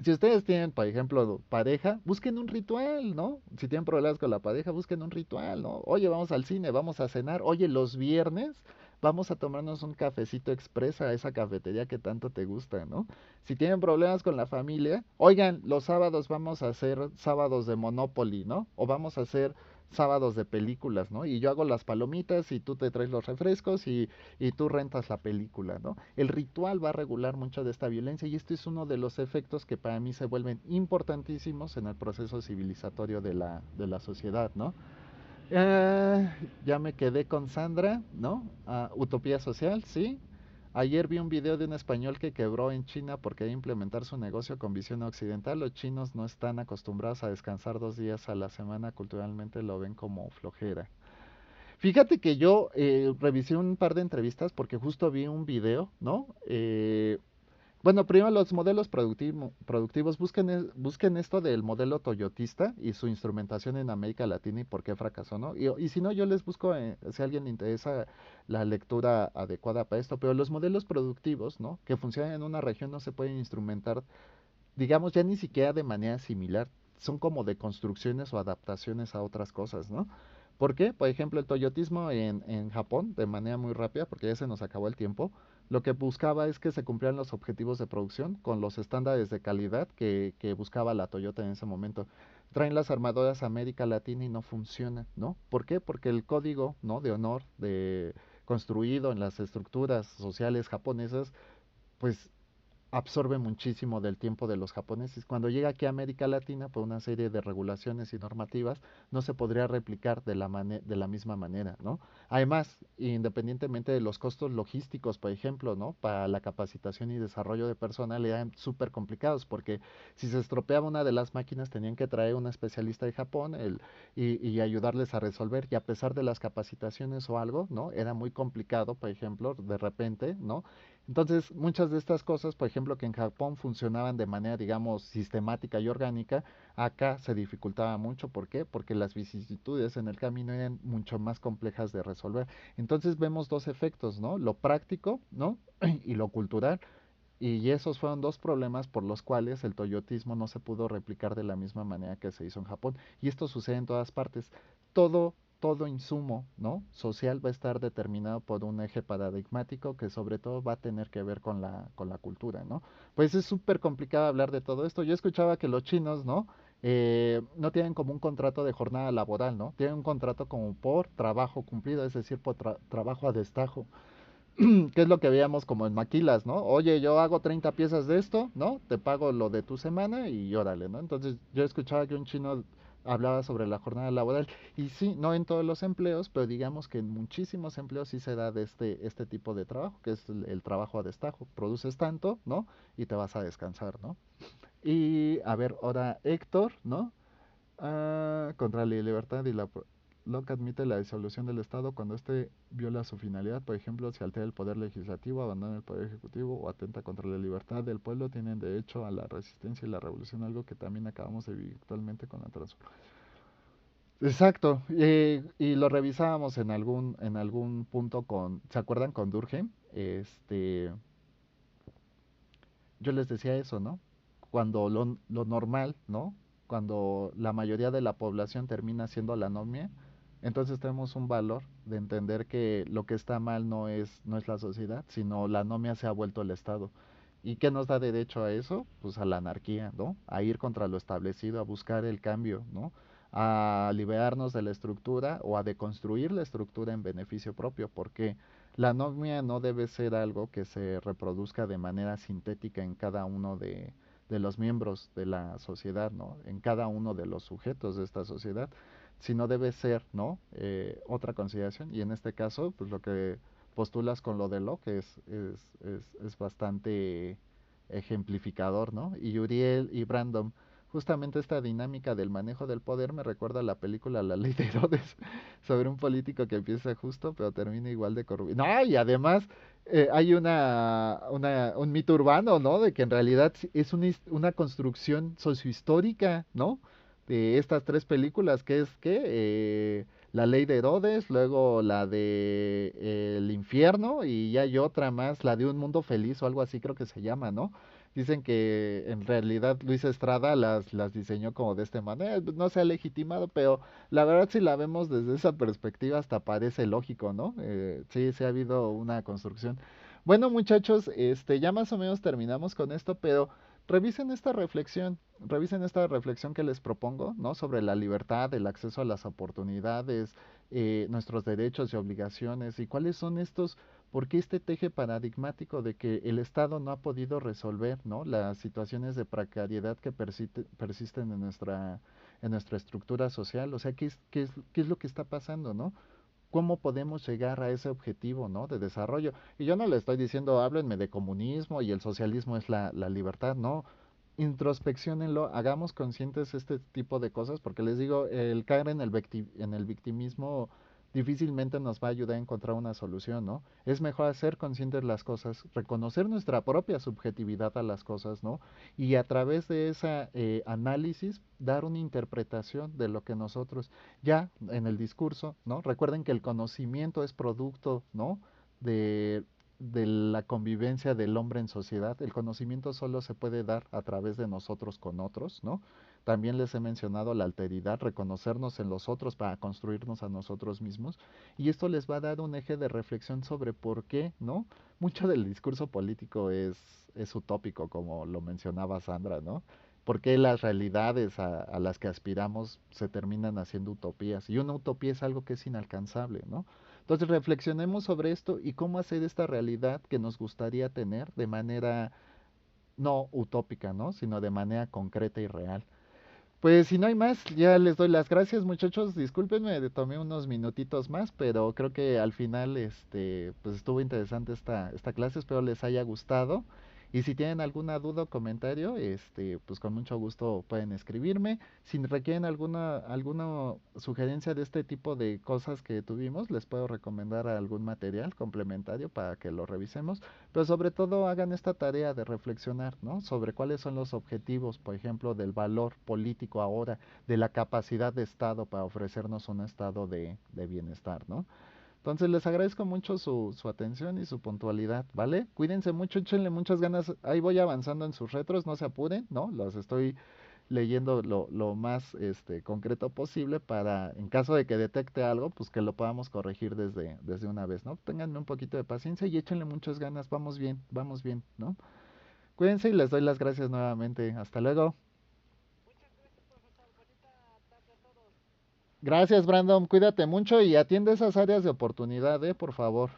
si ustedes tienen, por ejemplo, pareja, busquen un ritual, ¿no? Si tienen problemas con la pareja, busquen un ritual, ¿no? Oye, vamos al cine, vamos a cenar. Oye, los viernes vamos a tomarnos un cafecito expresa a esa cafetería que tanto te gusta, ¿no? Si tienen problemas con la familia, oigan, los sábados vamos a hacer sábados de Monopoly, ¿no? O vamos a hacer sábados de películas, ¿no? Y yo hago las palomitas y tú te traes los refrescos y tú rentas la película, ¿no? El ritual va a regular mucho de esta violencia y este es uno de los efectos que para mí se vuelven importantísimos en el proceso civilizatorio de la sociedad, ¿no? Ya me quedé con Sandra, ¿no? Utopía social, sí. Ayer vi un video de un español que quebró en China porque quería implementar su negocio con visión occidental. Los chinos no están acostumbrados a descansar 2 días a la semana, culturalmente lo ven como flojera. Fíjate que yo revisé un par de entrevistas porque justo vi un video, ¿no? Bueno, primero los modelos productivos, busquen esto del modelo toyotista y su instrumentación en América Latina y por qué fracasó, ¿no? Y si no, yo les busco, si a alguien le interesa la lectura adecuada para esto, pero los modelos productivos, ¿no? Que funcionan en una región no se pueden instrumentar, digamos, ya ni siquiera de manera similar, son como de construcciones o adaptaciones a otras cosas, ¿no? ¿Por qué? Por ejemplo, el toyotismo en Japón, de manera muy rápida, porque ya se nos acabó el tiempo, lo que buscaba es que se cumplieran los objetivos de producción con los estándares de calidad que buscaba la Toyota en ese momento. Traen las armadoras a América Latina y no funciona, ¿no? ¿Por qué? Porque el código, ¿no? De honor construido en las estructuras sociales japonesas, pues absorbe muchísimo del tiempo de los japoneses. Cuando llega aquí a América Latina, por una serie de regulaciones y normativas, no se podría replicar de la misma manera, ¿no? Además, independientemente de los costos logísticos, por ejemplo, ¿no? Para la capacitación y desarrollo de personal eran súper complicados, porque si se estropeaba una de las máquinas, tenían que traer un especialista de Japón y ayudarles a resolver, y a pesar de las capacitaciones o algo, ¿no? Era muy complicado, por ejemplo, de repente, ¿no? Entonces, muchas de estas cosas, por ejemplo, que en Japón funcionaban de manera, digamos, sistemática y orgánica, acá se dificultaba mucho. ¿Por qué? Porque las vicisitudes en el camino eran mucho más complejas de resolver. Entonces vemos dos efectos, ¿no? Lo práctico, ¿no? Y lo cultural. Y esos fueron dos problemas por los cuales el toyotismo no se pudo replicar de la misma manera que se hizo en Japón. Y esto sucede en todas partes. Todo insumo, ¿no? Social va a estar determinado por un eje paradigmático que sobre todo va a tener que ver con la cultura, ¿no? Pues es súper complicado hablar de todo esto. Yo escuchaba que los chinos, ¿no? No tienen como un contrato de jornada laboral, ¿no? Tienen un contrato como por trabajo cumplido, es decir, por trabajo a destajo. ¿Qué es lo que veíamos como en maquilas, ¿no? Oye, yo hago 30 piezas de esto, ¿no? Te pago lo de tu semana y órale, ¿no? Entonces yo escuchaba que un chino hablaba sobre la jornada laboral y sí, no en todos los empleos, pero digamos que en muchísimos empleos sí se da de este tipo de trabajo, que es el trabajo a destajo. Produces tanto, ¿no? Y te vas a descansar, ¿no? Y a ver, ahora Héctor, ¿no? Contra la libertad y lo que admite la disolución del Estado cuando éste viola su finalidad, por ejemplo, si altera el poder legislativo, abandona el poder ejecutivo o atenta contra la libertad del pueblo, tienen derecho a la resistencia y la revolución, algo que también acabamos de vivir actualmente con la transformación. Exacto, y lo revisábamos en algún punto ¿se acuerdan con Durkheim? Yo les decía eso, ¿no? Cuando lo normal, ¿no? Cuando la mayoría de la población termina siendo la anomia, entonces tenemos un valor de entender que lo que está mal no es la sociedad, sino la anomia se ha vuelto el Estado. ¿Y qué nos da derecho a eso? Pues a la anarquía, ¿no? A ir contra lo establecido, a buscar el cambio, ¿no? A liberarnos de la estructura o a deconstruir la estructura en beneficio propio, porque la anomia no debe ser algo que se reproduzca de manera sintética en cada uno de los miembros de la sociedad, ¿no? En cada uno de los sujetos de esta sociedad, sino debe ser, ¿no? Otra consideración, y en este caso, pues lo que postulas con lo de Locke es bastante ejemplificador, ¿no? Y Uriel y Brandon, justamente esta dinámica del manejo del poder me recuerda a la película La Ley de Herodes, sobre un político que empieza justo, pero termina igual de corrupto. No, y además hay un mito urbano, ¿no? De que en realidad es una construcción sociohistórica, ¿no? De estas tres películas, que es que La Ley de Herodes, luego la de El Infierno, y ya hay otra más, la de Un Mundo Feliz o algo así creo que se llama, ¿no? Dicen que en realidad Luis Estrada las diseñó como de esta manera, no se ha legitimado, pero la verdad, si la vemos desde esa perspectiva, hasta parece lógico, ¿no? Sí, sí ha habido una construcción. Bueno, muchachos, ya más o menos terminamos con esto, pero revisen esta reflexión que les propongo, ¿no? Sobre la libertad, el acceso a las oportunidades, nuestros derechos y obligaciones, y cuáles son estos, por qué este teje paradigmático de que el Estado no ha podido resolver, ¿no? Las situaciones de precariedad que persisten en nuestra estructura social. O sea, ¿qué es lo que está pasando, ¿no? ¿Cómo podemos llegar a ese objetivo, ¿no? De desarrollo? Y yo no le estoy diciendo, háblenme de comunismo y el socialismo es la libertad, no. Introspeccionenlo, hagamos conscientes este tipo de cosas, porque les digo, el caer en el victimismo difícilmente nos va a ayudar a encontrar una solución, ¿no? Es mejor hacer conscientes las cosas, reconocer nuestra propia subjetividad a las cosas, ¿no? Y a través de ese análisis dar una interpretación de lo que nosotros ya en el discurso, ¿no? Recuerden que el conocimiento es producto, ¿no? De, de la convivencia del hombre en sociedad. El conocimiento solo se puede dar a través de nosotros con otros, ¿no? También les he mencionado la alteridad, reconocernos en los otros para construirnos a nosotros mismos. Y esto les va a dar un eje de reflexión sobre por qué, ¿no? Mucho del discurso político es utópico, como lo mencionaba Sandra, ¿no? ¿Por qué las realidades a las que aspiramos se terminan haciendo utopías? Y una utopía es algo que es inalcanzable, ¿no? Entonces reflexionemos sobre esto y cómo hacer esta realidad que nos gustaría tener de manera no utópica, ¿no? Sino de manera concreta y real. Pues si no hay más, ya les doy las gracias, muchachos. Discúlpenme, tomé unos minutitos más, pero creo que al final, pues estuvo interesante esta clase. Espero les haya gustado. Y si tienen alguna duda o comentario, pues con mucho gusto pueden escribirme. Si requieren alguna sugerencia de este tipo de cosas que tuvimos, les puedo recomendar algún material complementario para que lo revisemos. Pero sobre todo hagan esta tarea de reflexionar, ¿no? Sobre cuáles son los objetivos, por ejemplo, del valor político ahora, de la capacidad de Estado para ofrecernos un estado de bienestar, ¿no? Entonces les agradezco mucho su atención y su puntualidad, ¿vale? Cuídense mucho, échenle muchas ganas. Ahí voy avanzando en sus retros, no se apuren, ¿no? Los estoy leyendo lo más concreto posible para, en caso de que detecte algo, pues que lo podamos corregir desde una vez, ¿no? Ténganme un poquito de paciencia y échenle muchas ganas, vamos bien, ¿no? Cuídense y les doy las gracias nuevamente. Hasta luego. Gracias, Brandon. Cuídate mucho y atiende esas áreas de oportunidad, por favor.